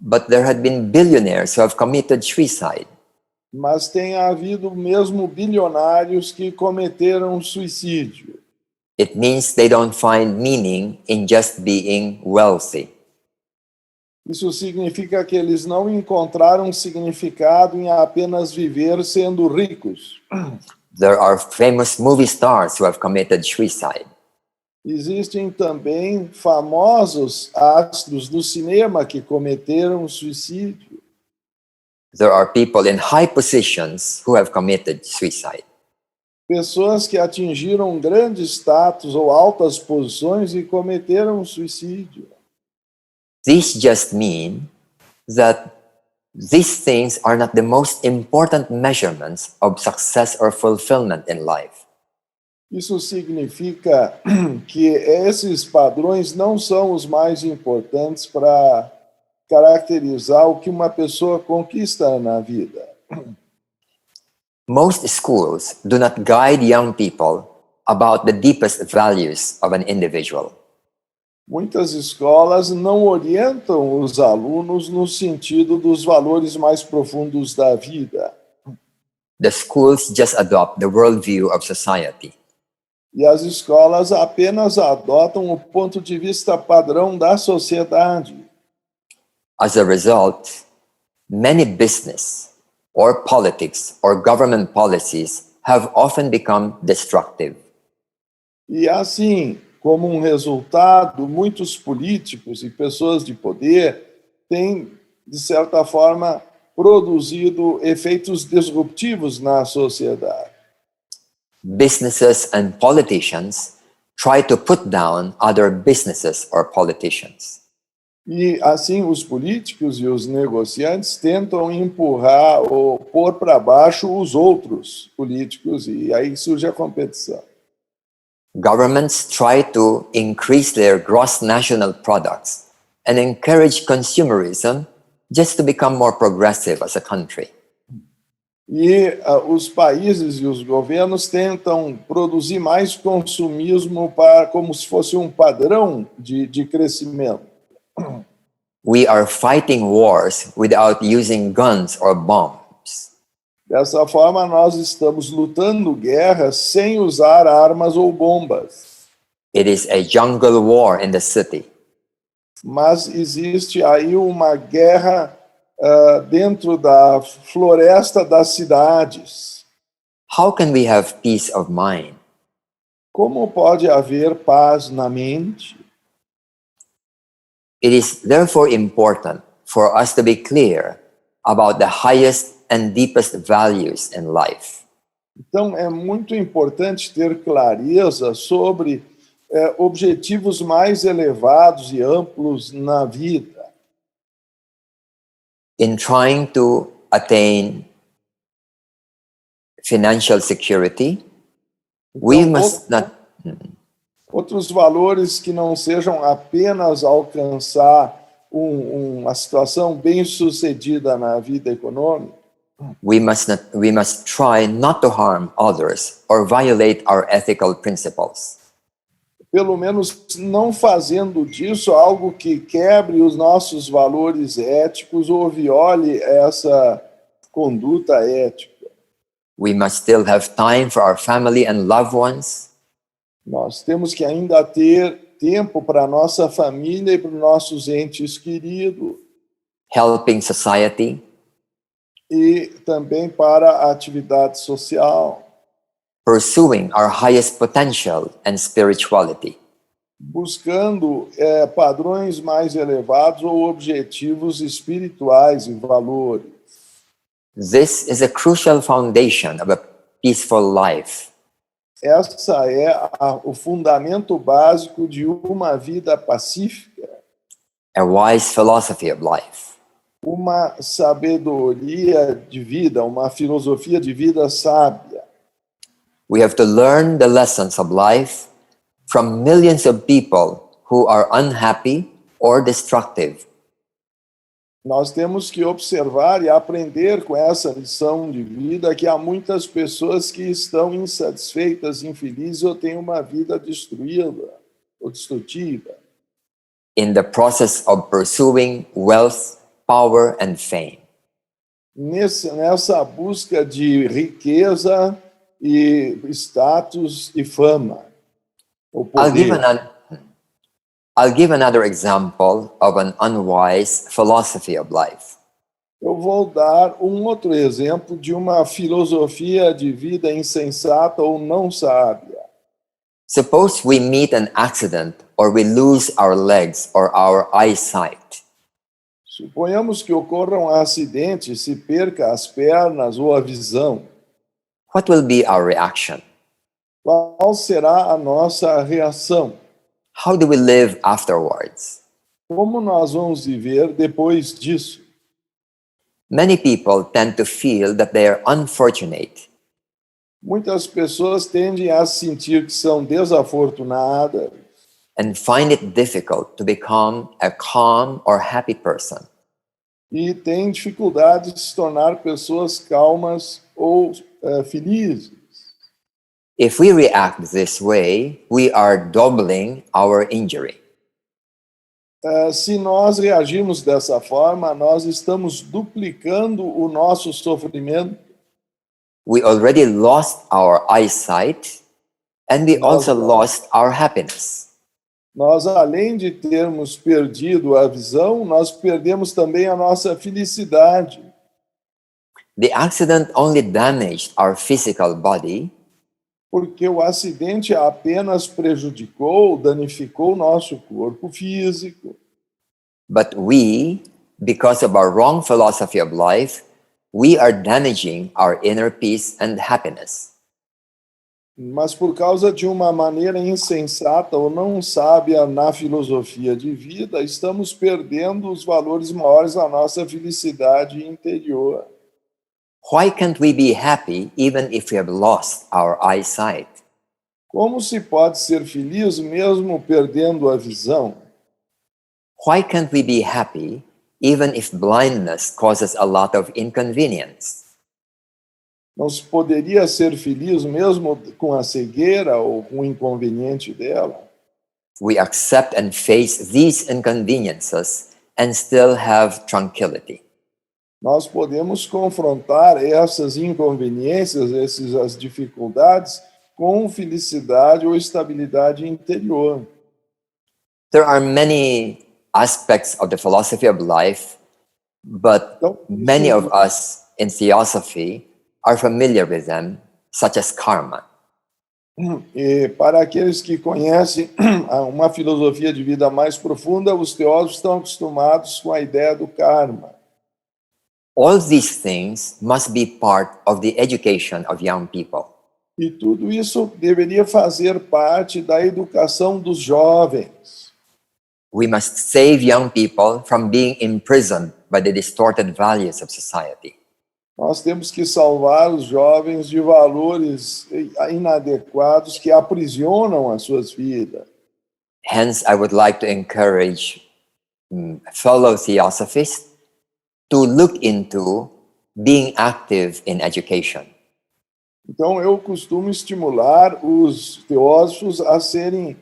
But there had been billionaires who have committed suicide. Mas tem havido mesmo bilionários que cometeram suicídio. It means they don't find meaning in just being wealthy. Isso significa que eles não encontraram significado em apenas viver sendo ricos. There are famous movie stars who have committed suicide. Existem também famosos astros do cinema que cometeram suicídio. There are people in high positions who have committed suicide. Pessoas que atingiram grande status ou altas posições e cometeram suicídio. These just mean that these things are not the most important measurements of success or fulfillment in life. Isso significa que esses padrões não são os mais importantes para caracterizar o que uma pessoa conquista na vida. Most schools do not guide young people about the deepest values of an individual. Muitas escolas não orientam os alunos no sentido dos valores mais profundos da vida. The schools just adopt the worldview of society. E as escolas apenas adotam o ponto de vista padrão da sociedade. As a result, many business or politics or government policies have often become destructive. E assim, como um resultado, muitos políticos e pessoas de poder têm, de certa forma, produzido efeitos disruptivos na sociedade. Businesses and politicians try to put down other businesses or politicians. E assim, os políticos e os negociantes tentam empurrar ou pôr para baixo os outros políticos, e aí surge a competição. Governments try to increase their gross national products and encourage consumerism just to become more progressive as a country. E os países e os governos tentam produzir mais consumismo como se fosse um padrão de crescimento. We are fighting wars without using guns or bombs. Dessa forma, nós estamos lutando guerras sem usar armas ou bombas. It is a jungle war in the city. Mas existe aí uma guerra dentro da floresta das cidades. How can we have peace of mind? Como pode haver paz na mente? It is therefore important for us to be clear about the highest and deepest values in life. Então, é muito importante ter clareza sobre objetivos mais elevados e amplos na vida. In trying to attain financial security, we must not... Outros valores que não sejam apenas alcançar uma situação bem-sucedida na vida econômica. We must try not to harm others or violate our ethical principles. Pelo menos não fazendo disso algo que quebre os nossos valores éticos ou viole essa conduta ética. We must still have time for our family and loved ones. Nós temos que ainda ter tempo para a nossa família e para os nossos entes queridos. Helping society. E também para a atividade social. Pursuing our highest potential and spirituality. Buscando padrões mais elevados ou objetivos espirituais e valores. This is a crucial foundation of a peaceful life. Essa é o fundamento básico de uma vida pacífica, a wise philosophy of life. uma sabedoria de vida, uma filosofia de vida sábia. We have to learn the lessons of life from millions of people who are unhappy or destructive. Nós temos que observar e aprender com essa lição de vida que há muitas pessoas que estão insatisfeitas, infelizes ou têm uma vida destruída ou destrutiva. In the process of pursuing wealth, power, and fame. Nessa busca de riqueza e status e fama, o poder. I'll give another example of an unwise philosophy of life. Eu vou dar um outro exemplo de uma filosofia de vida insensata ou não sábia. Suppose we meet an accident or we lose our legs or our eyesight. Suponhamos que ocorra um acidente e se perca as pernas ou a visão. What will be our reaction? Qual será a nossa reação? How do we live afterwards? Como nós vamos viver depois disso? Many people tend to feel that they are unfortunate. Muitas pessoas tendem a sentir que são desafortunadas And find it difficult to become a calm or happy person. e têm dificuldade de se tornar pessoas calmas ou felizes. If we react this way, we are doubling our injury. Se nós reagirmos dessa forma, nós estamos duplicando o nosso sofrimento. We already lost our eyesight and we also lost our happiness. Nós, além de termos perdido a visão, nós perdemos também a nossa felicidade. The accident only damaged our physical body, Porque o acidente apenas prejudicou, danificou o nosso corpo físico. but we, because of our wrong philosophy of life, we are damaging our inner peace and happiness. Mas por causa de uma maneira insensata ou não sábia na filosofia de vida, estamos perdendo os valores maiores da nossa felicidade interior. Why can't we be happy even if we have lost our eyesight? Como se pode ser feliz mesmo perdendo a visão? Why can't we be happy even if blindness causes a lot of inconvenience? Não se poderia ser feliz mesmo com a cegueira ou com o inconveniente dela? We accept and face these inconveniences and still have tranquility. Nós podemos confrontar essas inconveniências, essas dificuldades, com felicidade ou estabilidade interior. There are many aspects of the philosophy of life, but many of us in theosophy are familiar with them, such as karma. E para aqueles que conhecem uma filosofia de vida mais profunda, os teólogos estão acostumados com a ideia do karma. All these things must be part of the education of young people. E tudo isso deveria fazer parte da educação dos jovens. We must save young people from being imprisoned by the distorted values of society. Nós temos que salvar os jovens de valores inadequados que aprisionam as suas vidas. Hence, I would like to encourage fellow theosophists to look into being active in education. Então, eu costumo estimular os teósofos a serem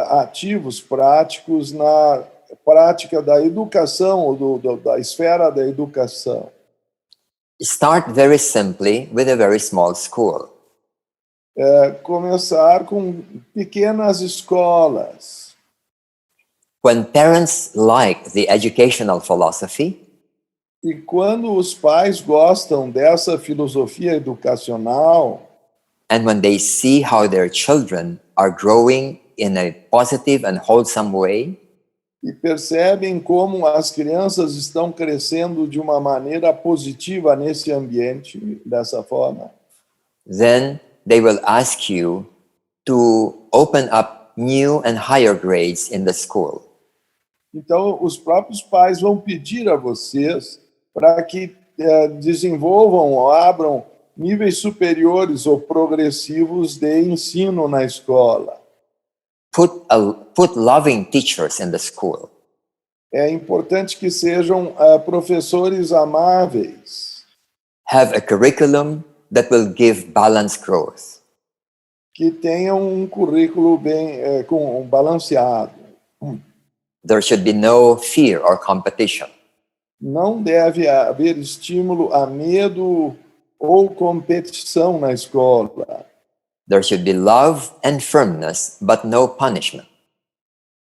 ativos, práticos na prática da educação, ou da esfera da educação. Start very simply with a very small school. Começar com pequenas escolas. When parents like the educational philosophy, E quando os pais gostam dessa filosofia educacional, and when they see how their children are growing in a positive and wholesome way, e percebem como as crianças estão crescendo de uma maneira positiva nesse ambiente, dessa forma, then they will ask you to open up new and higher grades in the school. Então, os próprios pais vão pedir a vocês para que desenvolvam ou abram níveis superiores ou progressivos de ensino na escola. Put loving teachers in the school. É importante que sejam professores amáveis. Have a curriculum that will give balanced growth. Que tenham um currículo bem balanceado. There should be no fear or competition. Não deve haver estímulo a medo ou competição na escola. There should be love and firmness, but no punishment.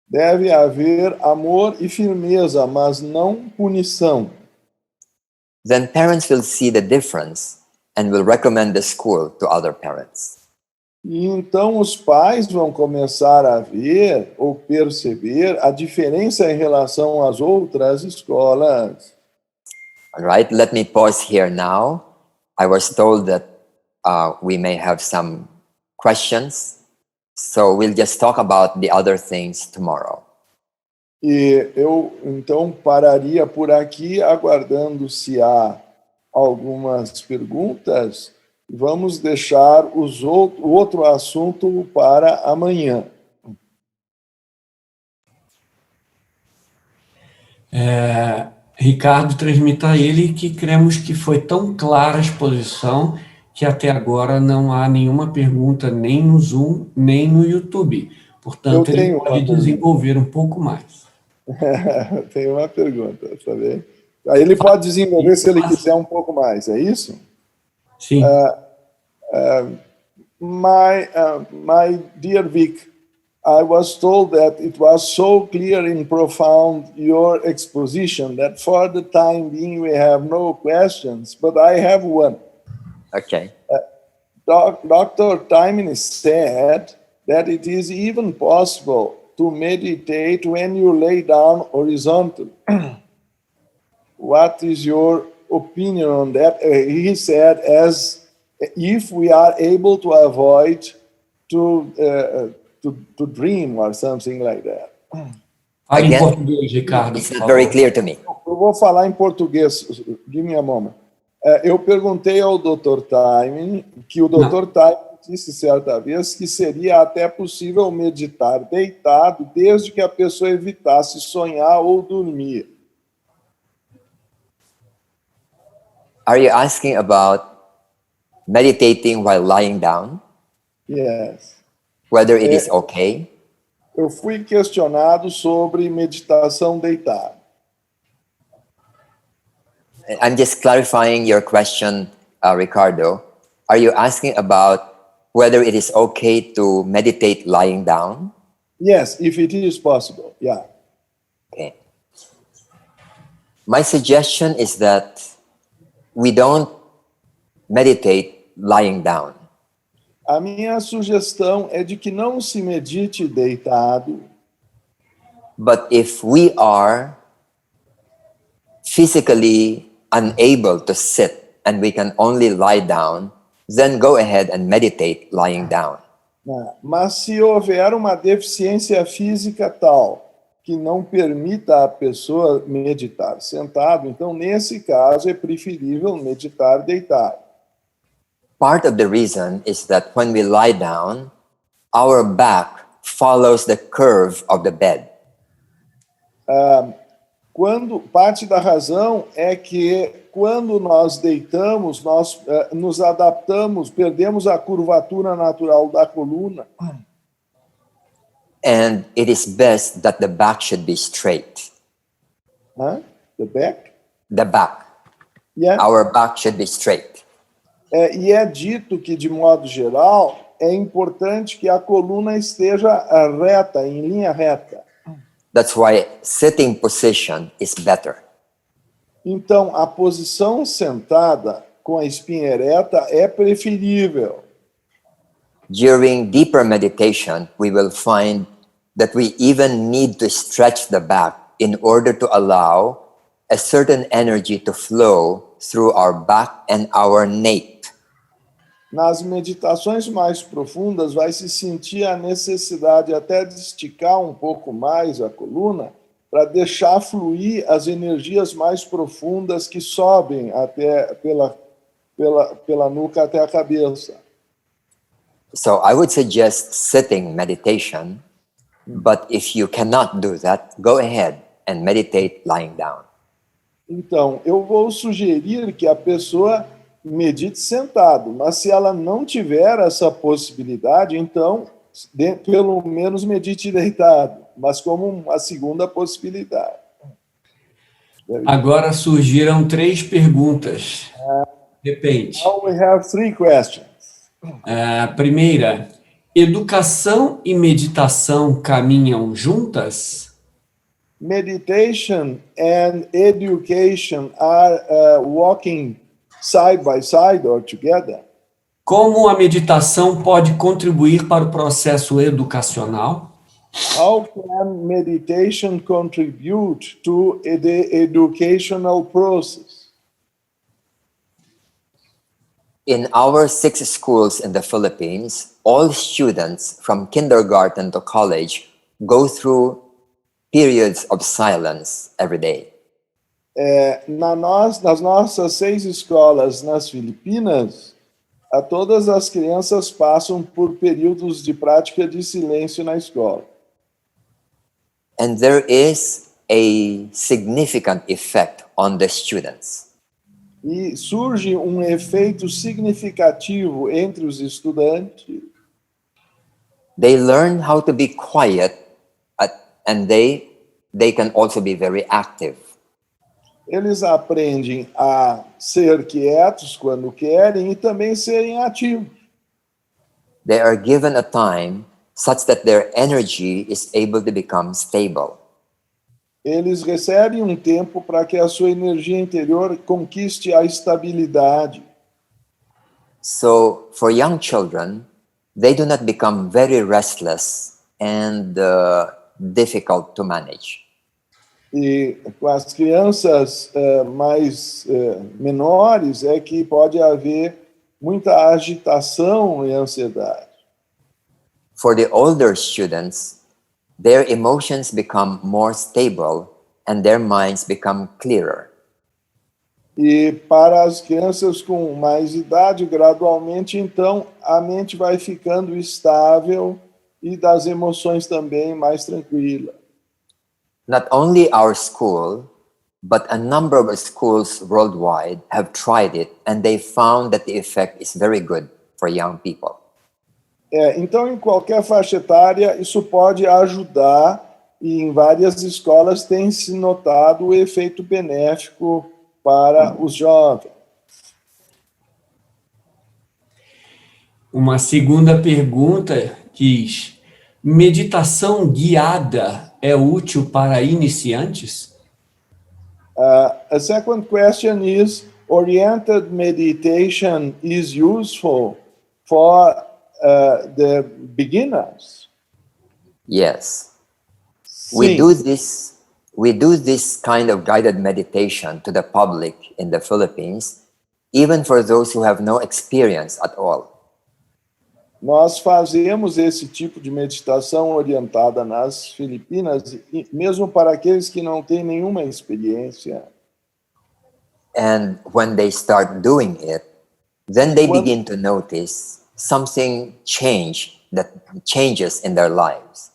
Deve haver amor e firmeza, mas não punição. Then parents will see the difference and will recommend the school to other parents. E então os pais vão começar a ver ou perceber a diferença em relação às outras escolas. All right, let me pause here now. I was told that we may have some questions, so we'll just talk about the other things tomorrow. E eu então pararia por aqui, aguardando se há algumas perguntas. Vamos deixar o outro assunto para amanhã. Ricardo, transmita a ele que cremos que foi tão clara a exposição que até agora não há nenhuma pergunta nem no Zoom, nem no YouTube. Portanto, ele pode desenvolver um pouco mais. Tem uma pergunta, tá bem? Aí ele pode desenvolver se ele quiser um pouco mais, é isso? Sim. My dear Vic, I was told that it was so clear and profound, your exposition, that for the time being we have no questions, but I have one. Okay. Dr. Timon said that it is even possible to meditate when you lay down horizontally. What is your opinion on that? He said, as if we are able to avoid to dream or something like that. Fale em português, Ricardo. It's not very clear to me. Eu vou falar em português. Give me a moment. Eu perguntei ao Dr. Timon, que o Dr. Timon disse certa vez que seria até possível meditar deitado, desde que a pessoa evitasse sonhar ou dormir. Are you asking about meditating while lying down? Yes. Whether it is okay? Eu fui questionado sobre meditação deitado. I'm just clarifying your question, Ricardo. Are you asking about whether it is okay to meditate lying down? Yes, if it is possible, yeah. Okay. My suggestion is that we don't meditate lying down. A minha sugestão é de que não se medite deitado. But if we are physically unable to sit and we can only lie down, then go ahead and meditate lying down. Mas se houver uma deficiência física tal que não permita a pessoa meditar sentado, então nesse caso é preferível meditar deitado. Part of the reason is that when we lie down, our back follows the curve of the bed. Parte da razão é que quando nós deitamos, nós nos adaptamos, perdemos a curvatura natural da coluna. And it is best that the back should be straight. The back? The back. Yeah. Our back should be straight. E é dito que, de modo geral, é importante que a coluna esteja reta, em linha reta. That's why sitting position is better. Então, a posição sentada com a espinha ereta é preferível. During deeper meditation, we will find that we even need to stretch the back in order to allow a certain energy to flow through our back and our nape. Nas meditações mais profundas, vai se sentir a necessidade até de esticar um pouco mais a coluna para deixar fluir as energias mais profundas que sobem até pela nuca até a cabeça. So I would suggest sitting meditation, but if you cannot do that, go ahead and meditate lying down. Então, eu vou sugerir que a pessoa medite sentado, mas se ela não tiver essa possibilidade, então, pelo menos medite deitado, mas como uma segunda possibilidade. Agora surgiram 3 perguntas. Repente. Now we have 3 questions. A primeira, educação e meditação caminham juntas? Meditation and education are walking side by side or together. Como a meditação pode contribuir para o processo educacional? How can meditation contribute to the educational process? In our 6 schools in the Philippines, all students from kindergarten to college go through periods of silence every day. Nas nossas 6 escolas nas Filipinas, todas as crianças passam por períodos de prática de silêncio na escola. And there is a significant effect on the students. E surge um efeito significativo entre os estudantes. They learn how to be quiet and they can also be very active. Eles aprendem a ser quietos quando querem e também serem ativos. They are given a time such that their energy is able to become stable. Eles recebem um tempo para que a sua energia interior conquiste a estabilidade. So for young children, they do not become very restless and difficult to manage. E com as crianças menores é que pode haver muita agitação e ansiedade. For the older students, their emotions become more stable and their minds become clearer. E para as crianças com mais idade, gradualmente, então, a mente vai ficando estável e das emoções também mais tranquila. Not only our school, but a number of schools worldwide have tried it and they found that the effect is very good for young people. Então, em qualquer faixa etária, isso pode ajudar e em várias escolas tem se notado o efeito benéfico para os jovens. Uma segunda pergunta diz: meditação guiada é útil para iniciantes? A second question is, oriented meditation is useful for the beginners? Yes. Sim. We do this kind of guided meditation to the public in the Philippines, even for those who have no experience at all. Nós fazemos esse tipo de meditação orientada nas Filipinas, mesmo para aqueles que não têm nenhuma experiência. And when they start doing it, then they begin to notice something changes in their lives.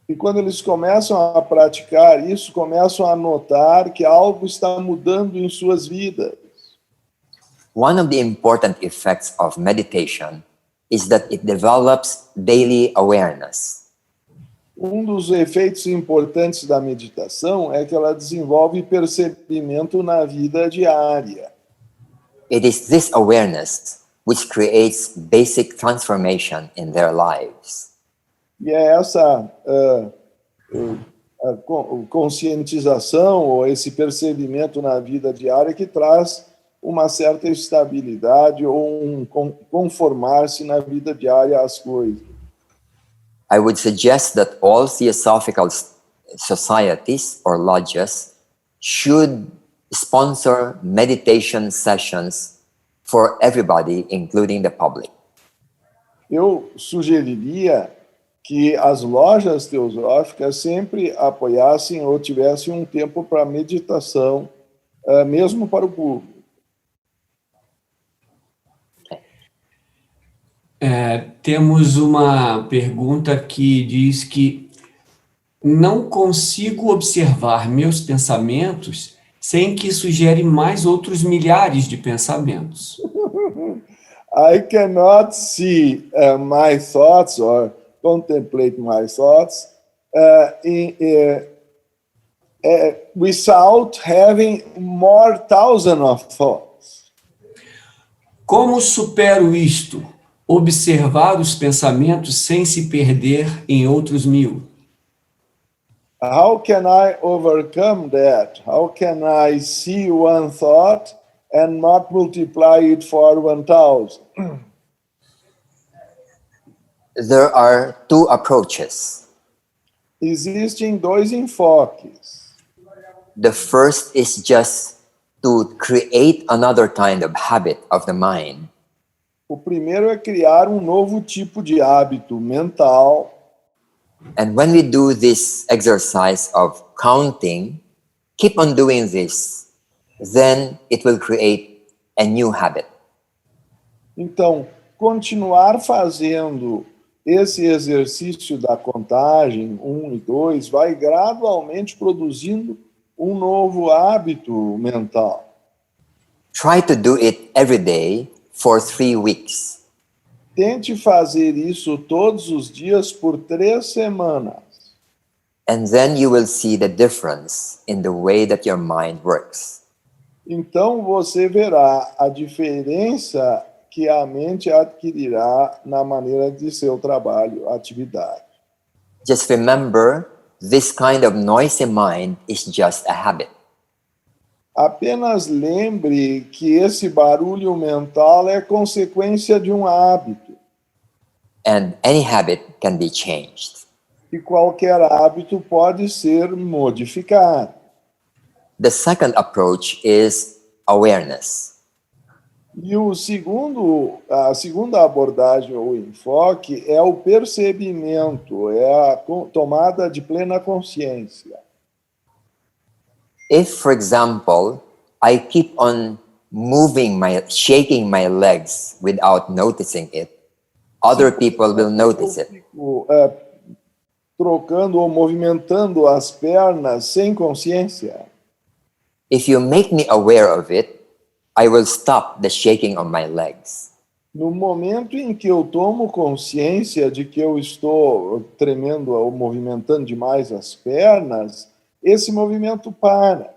E quando eles começam a praticar isso, começam a notar que algo está mudando em suas vidas. One of the important effects of meditation is that it develops daily awareness. Um dos efeitos importantes da meditação é que ela desenvolve percebimento na vida diária. It is this awareness which creates basic transformation in their lives. E é essa conscientização ou esse percebimento na vida diária que traz uma certa estabilidade ou um conformar-se na vida diária às coisas. I would suggest that all theosophical societies or lodges should sponsor meditation sessions for everybody, including the public. Eu sugeriria que as lojas teosóficas sempre apoiassem ou tivessem um tempo para meditação, mesmo para o público. Temos uma pergunta que diz que não consigo observar meus pensamentos sem que isso gere mais outros milhares de pensamentos. I cannot see my thoughts or contemplate my thoughts without having more thousands of thoughts. Como supero isto? Observar os pensamentos sem se perder em outros mil. How can I overcome that? How can I see one thought and not multiply it for 1,000? There are two approaches. Existem dois enfoques. The first is just to create another kind of habit of the mind. O primeiro é criar um novo tipo de hábito mental. And when we do this exercise of counting, keep on doing this, then it will create a new habit. Então, continuar fazendo esse exercício da contagem, 1 e 2, vai gradualmente produzindo um novo hábito mental. Try to do it every day for 3 weeks. Tente fazer isso todos os dias por 3 semanas. And then you will see the difference in the way that your mind works. Então você verá a diferença que a mente adquirirá na maneira de seu trabalho, atividade. Just remember, this kind of noisy mind is just a habit. Apenas lembre que esse barulho mental é consequência de um hábito. And any habit can be changed. E qualquer hábito pode ser modificado. The second approach is awareness. E a segunda abordagem ou enfoque é o percebimento, é a tomada de plena consciência. If, for example, I keep on shaking my legs without noticing it, other people will notice it. Fico, trocando ou movimentando as pernas sem consciência. If you make me aware of it, I will stop the shaking of my legs. No momento em que eu tomo consciência de que eu estou tremendo ou movimentando demais as pernas, esse movimento para.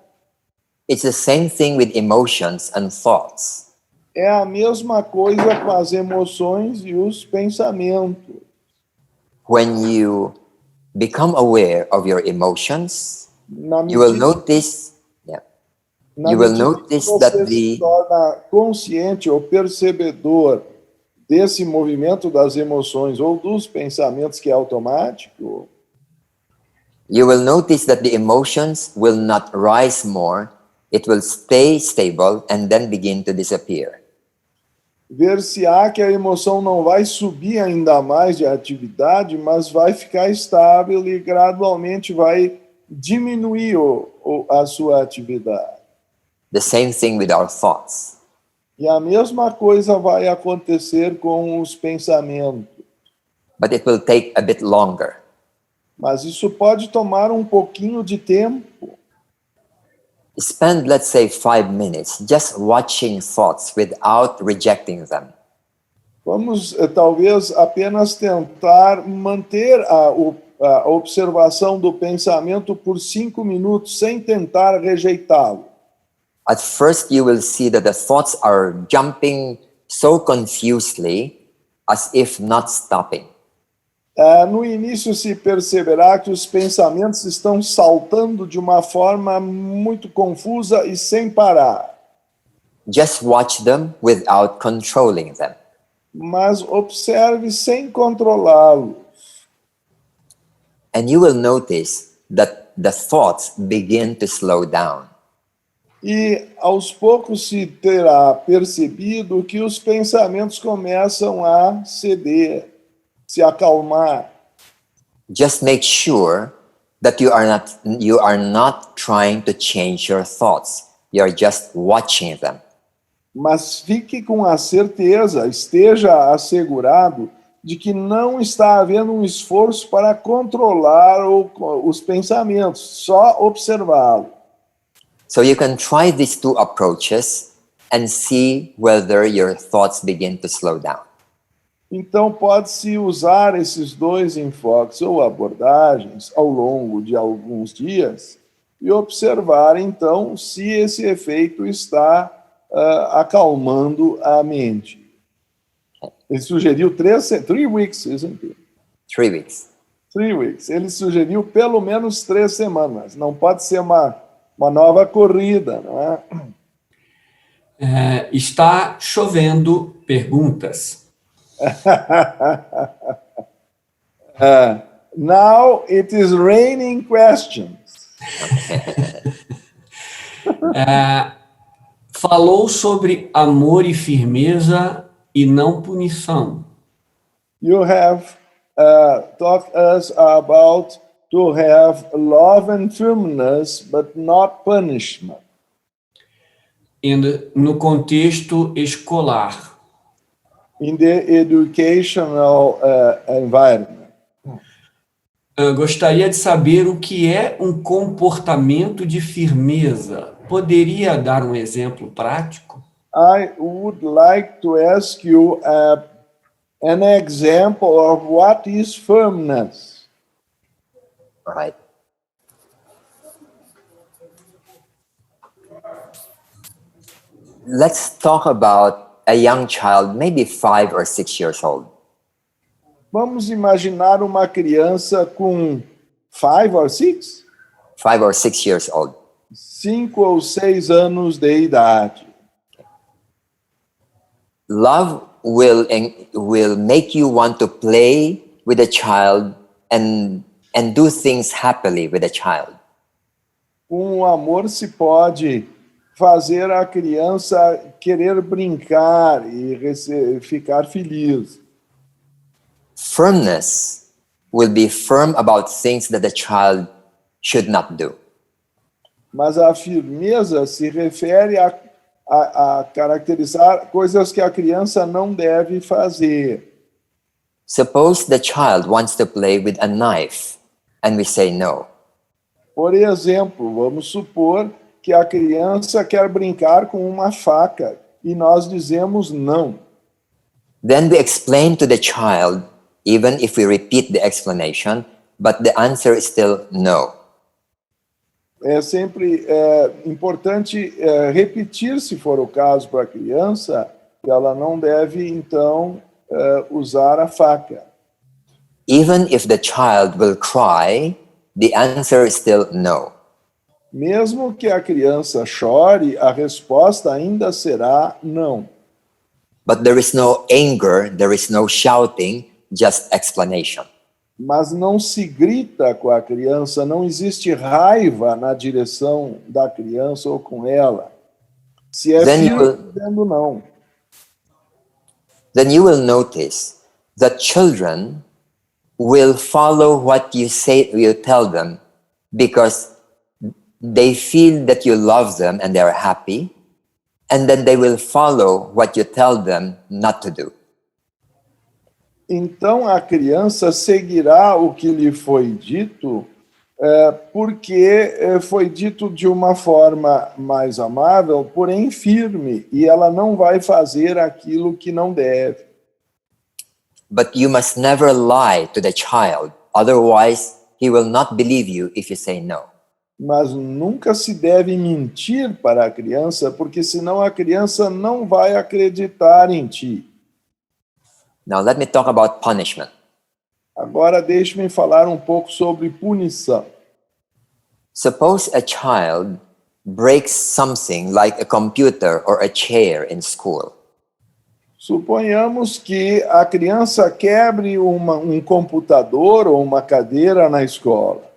It's the same thing with emotions and thoughts. É a mesma coisa com as emoções e os pensamentos. When you become aware of your emotions, you will notice Na medida que você se torna consciente ou percebedor desse movimento das emoções ou dos pensamentos que é automático, you will notice that the emotions will not rise more, it will stay stable and then begin to disappear. ver-se-á que a emoção não vai subir ainda mais de atividade, mas vai ficar estável e gradualmente vai diminuir a sua atividade. The same thing with our thoughts. E a mesma coisa vai acontecer com os pensamentos. But it will take a bit longer. Mas isso pode tomar um pouquinho de tempo. Spend, let's say, 5 minutes just watching thoughts without rejecting them. Vamos, talvez, apenas tentar manter a observação do pensamento por 5 minutos, sem tentar rejeitá-lo. At first, you will see that the thoughts are jumping so confusedly as if not stopping. No início se perceberá que os pensamentos estão saltando de uma forma muito confusa e sem parar. Just watch them without controlling them. Mas observe sem controlá-los. And you will notice that the thoughts begin to slow down. E aos poucos se terá percebido que os pensamentos começam a ceder, se acalmar. Just make sure that you are not trying to change your thoughts. You are just watching them. Mas fique com a certeza, esteja assegurado de que não está havendo um esforço para controlar os pensamentos, só observá-lo. So you can try these two approaches and see whether your thoughts begin to slow down. Então, pode-se usar esses dois enfoques ou abordagens ao longo de alguns dias e observar, então, se esse efeito está acalmando a mente. Ele sugeriu 3 weeks, isn't it? 3 weeks. 3 weeks. Ele sugeriu pelo menos 3 semanas. Não pode ser uma nova corrida, não é? Está chovendo perguntas. Now it is raining questions. Falou sobre amor e firmeza e não punição. You have talked us about to have love and firmness, but not punishment. No contexto escolar. In the educational environment. Gostaria de saber o que é um comportamento de firmeza. Poderia dar um exemplo prático? I would like to ask you an example of what is firmness. Right. Let's talk about a young child, maybe 5 or 6 years old. Vamos imaginar uma criança com 5 or 6? 5 or 6 years old. 5 ou 6 anos de idade. Love will make you want to play with a child and do things happily with a child. Com o amor se pode fazer a criança querer brincar e ficar feliz. Firmness will be firm about things that the child should not do. Mas a firmeza se refere a caracterizar coisas que a criança não deve fazer. Suppose the child wants to play with a knife and we say no. Por exemplo, vamos supor que a criança quer brincar com uma faca e nós dizemos não. Then we explain to the child, even if we repeat the explanation, but the answer is still no. É sempre importante repetir, se for o caso, para a criança, que ela não deve, então, usar a faca. Even if the child will cry, the answer is still no. Mesmo que a criança chore, a resposta ainda será não. But there is no anger, there is no shouting, just explanation. Mas não se grita com a criança, não existe raiva na direção da criança ou com ela. Se é filho, dizendo não. Then you will notice that children will follow what you tell them because they feel that you love them and they are happy, and then they will follow what you tell them not to do. Então a criança seguirá o que lhe foi dito, porque foi dito de uma forma mais amável, porém firme, e ela não vai fazer aquilo que não deve. But you must never lie to the child, otherwise he will not believe you if you say no. Mas nunca se deve mentir para a criança, porque senão a criança não vai acreditar em ti. Now let me talk about punishment. Agora deixe-me falar um pouco sobre punição. Suppose a child breaks something like a computer or a chair in school. Suponhamos que a criança quebre um computador ou uma cadeira na escola.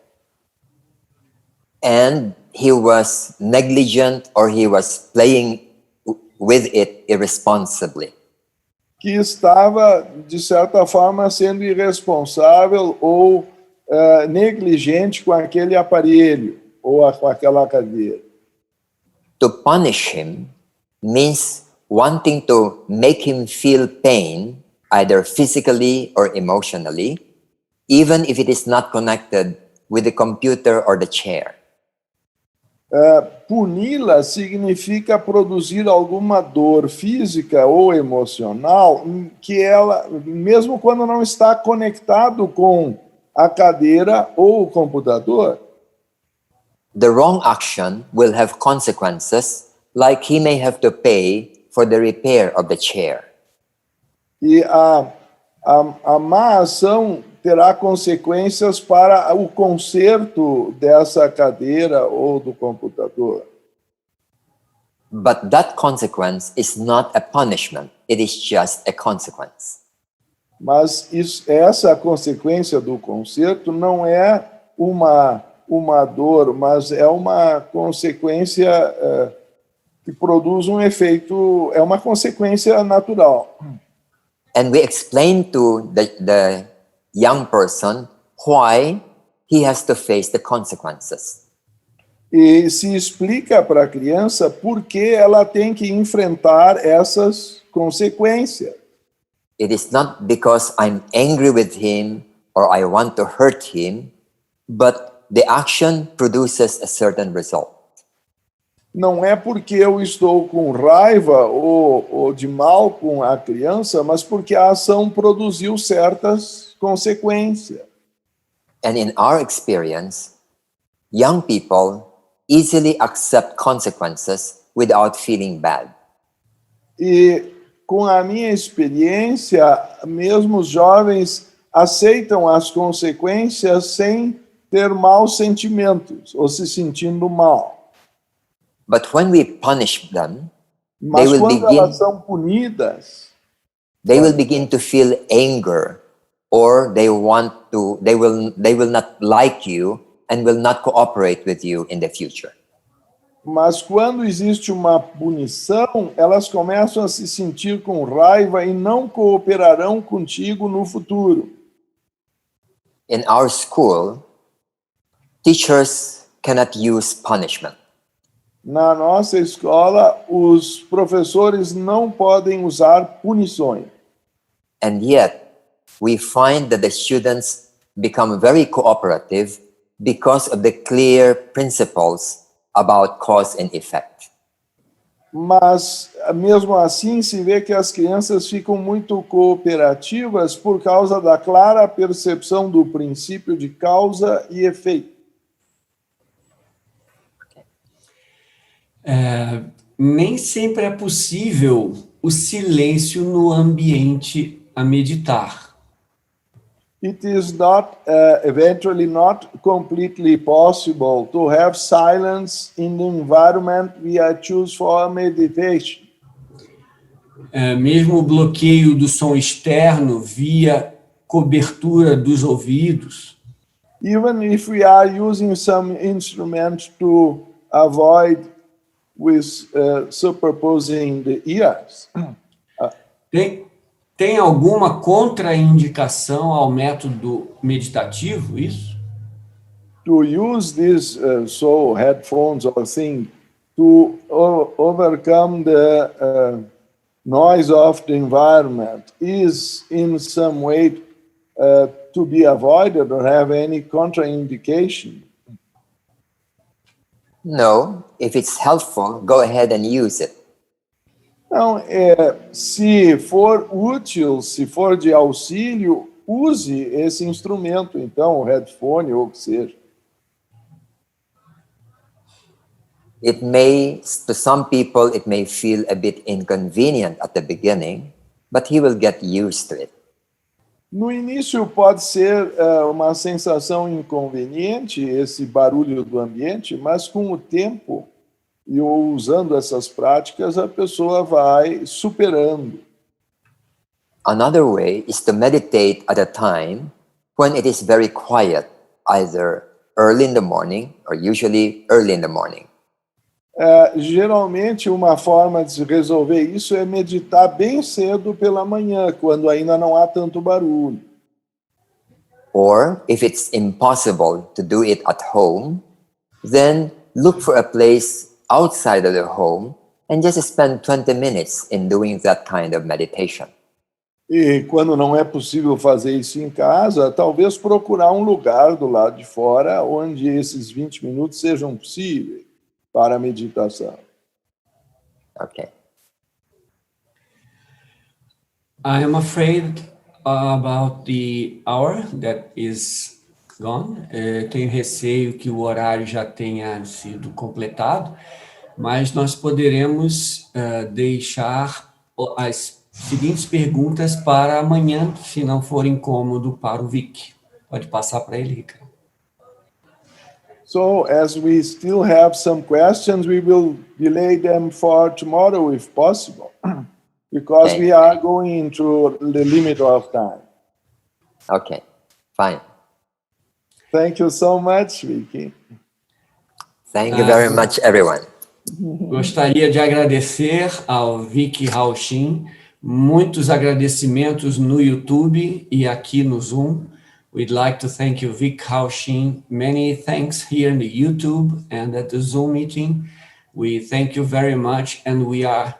And he was negligent or he was playing with it irresponsibly. Que estava, de certa forma, sendo irresponsável ou negligente com aquele aparelho ou com aquela cadeira. To punish him means wanting to make him feel pain, either physically or emotionally, even if it is not connected with the computer or the chair. Puni-la significa produzir alguma dor física ou emocional que ela, mesmo quando não está conectado com a cadeira ou o computador. The wrong action will have consequences, like he may have to pay for the repair of the chair. E a má ação terá consequências para o conserto dessa cadeira ou do computador. But that consequence is not a punishment, it is just a consequence. Mas essa consequência do conserto não é uma dor, mas é uma consequência que produz um efeito, é uma consequência natural. And we explain to the young person why he has to face the consequences. E se explica para a criança por que ela tem que enfrentar essas consequências. It is not because I'm angry with him or I want to hurt him, but the action produces a certain result. Não é porque eu estou com raiva ou de mal com a criança, mas porque a ação produziu certas consequências. And in our experience, young people easily accept consequences without feeling bad. E com a minha experiência, mesmo os jovens aceitam as consequências sem ter maus sentimentos ou se sentindo mal. But when we punish them, Mas quando elas são punidas, they will begin to feel anger, or they will not like you and will not cooperate with you in the future. mas quando existe uma punição, elas começam a se sentir com raiva e não cooperarão contigo no futuro. In our school, teachers cannot use punishment. Na nossa escola, os professores não podem usar punições. And yet, we find that the students become very cooperative because of the clear principles about cause and effect. Mas, mesmo assim, se vê que as crianças ficam muito cooperativas por causa da clara percepção do princípio de causa e efeito. Nem sempre é possível o silêncio no ambiente a meditar. It is not eventually not completely possible to have silence in the environment we choose for meditation. Mesmo o bloqueio do som externo via cobertura dos ouvidos, Even if we are using some instruments to avoid with superposing the ears. tem alguma contraindicação ao método meditativo, isso? To use these headphones or thing to overcome the noise of the environment is in some way to be avoided or have any contraindication? No, if it's helpful, go ahead and use it. Não, se for útil, se for de auxílio, use esse instrumento, então, o headphone ou o que seja. It may, to some people, it may feel a bit inconvenient at the beginning, but he will get used to it. No início pode ser uma sensação inconveniente, esse barulho do ambiente, mas com o tempo e usando essas práticas, a pessoa vai superando. Another way is to meditate at a time when it is very quiet, either early in the morning, or usually early in the morning. Geralmente, uma forma de se resolver isso é meditar bem cedo pela manhã, quando ainda não há tanto barulho. Or if it's impossible to do it at home, then look for a place outside of the home and just spend 20 minutes in doing that kind of meditation. E quando não é possível fazer isso em casa, talvez procurar um lugar do lado de fora onde esses 20 minutos sejam possíveis para a meditação. Okay. I am afraid about the hour that is gone. Tenho receio que o horário já tenha sido completado, mas nós poderemos deixar as seguintes perguntas para amanhã, se não for incômodo para o Vic. Pode passar para ele, Ricardo. So, as we still have some questions, we will delay them for tomorrow if possible, because Okay. we are going to the limit of time. Okay, fine. Thank you so much, Vicky. Thank you very much, everyone. Gostaria de agradecer ao Vic Haoshin, muitos agradecimentos no YouTube e aqui no Zoom. We'd like to thank you, Vic Haoshin. Many thanks here in the YouTube and at the Zoom meeting. We thank you very much, and we are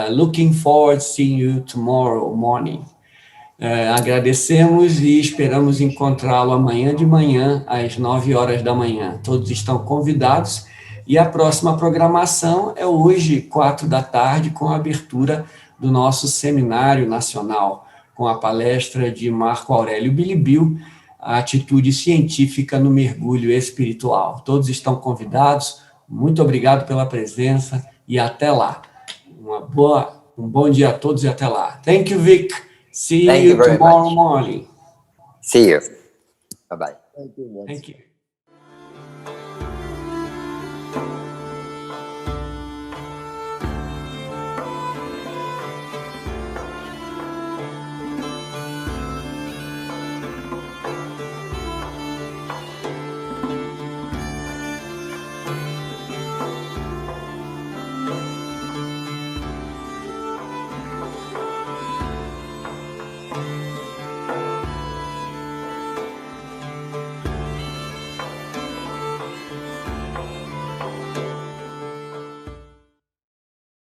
looking forward to seeing you tomorrow morning. Agradecemos e esperamos encontrá-lo amanhã de manhã, às 9 horas da manhã. Todos estão convidados. E a próxima programação é hoje, 4 da tarde, com a abertura do nosso seminário nacional, com a palestra de Marco Aurélio Bilibio, a atitude científica no mergulho espiritual. Todos estão convidados. Muito obrigado pela presença e até lá. Um bom dia a todos e até lá. Thank you, Vic. See you tomorrow morning. See you. Bye-bye. Thank you. Thank you.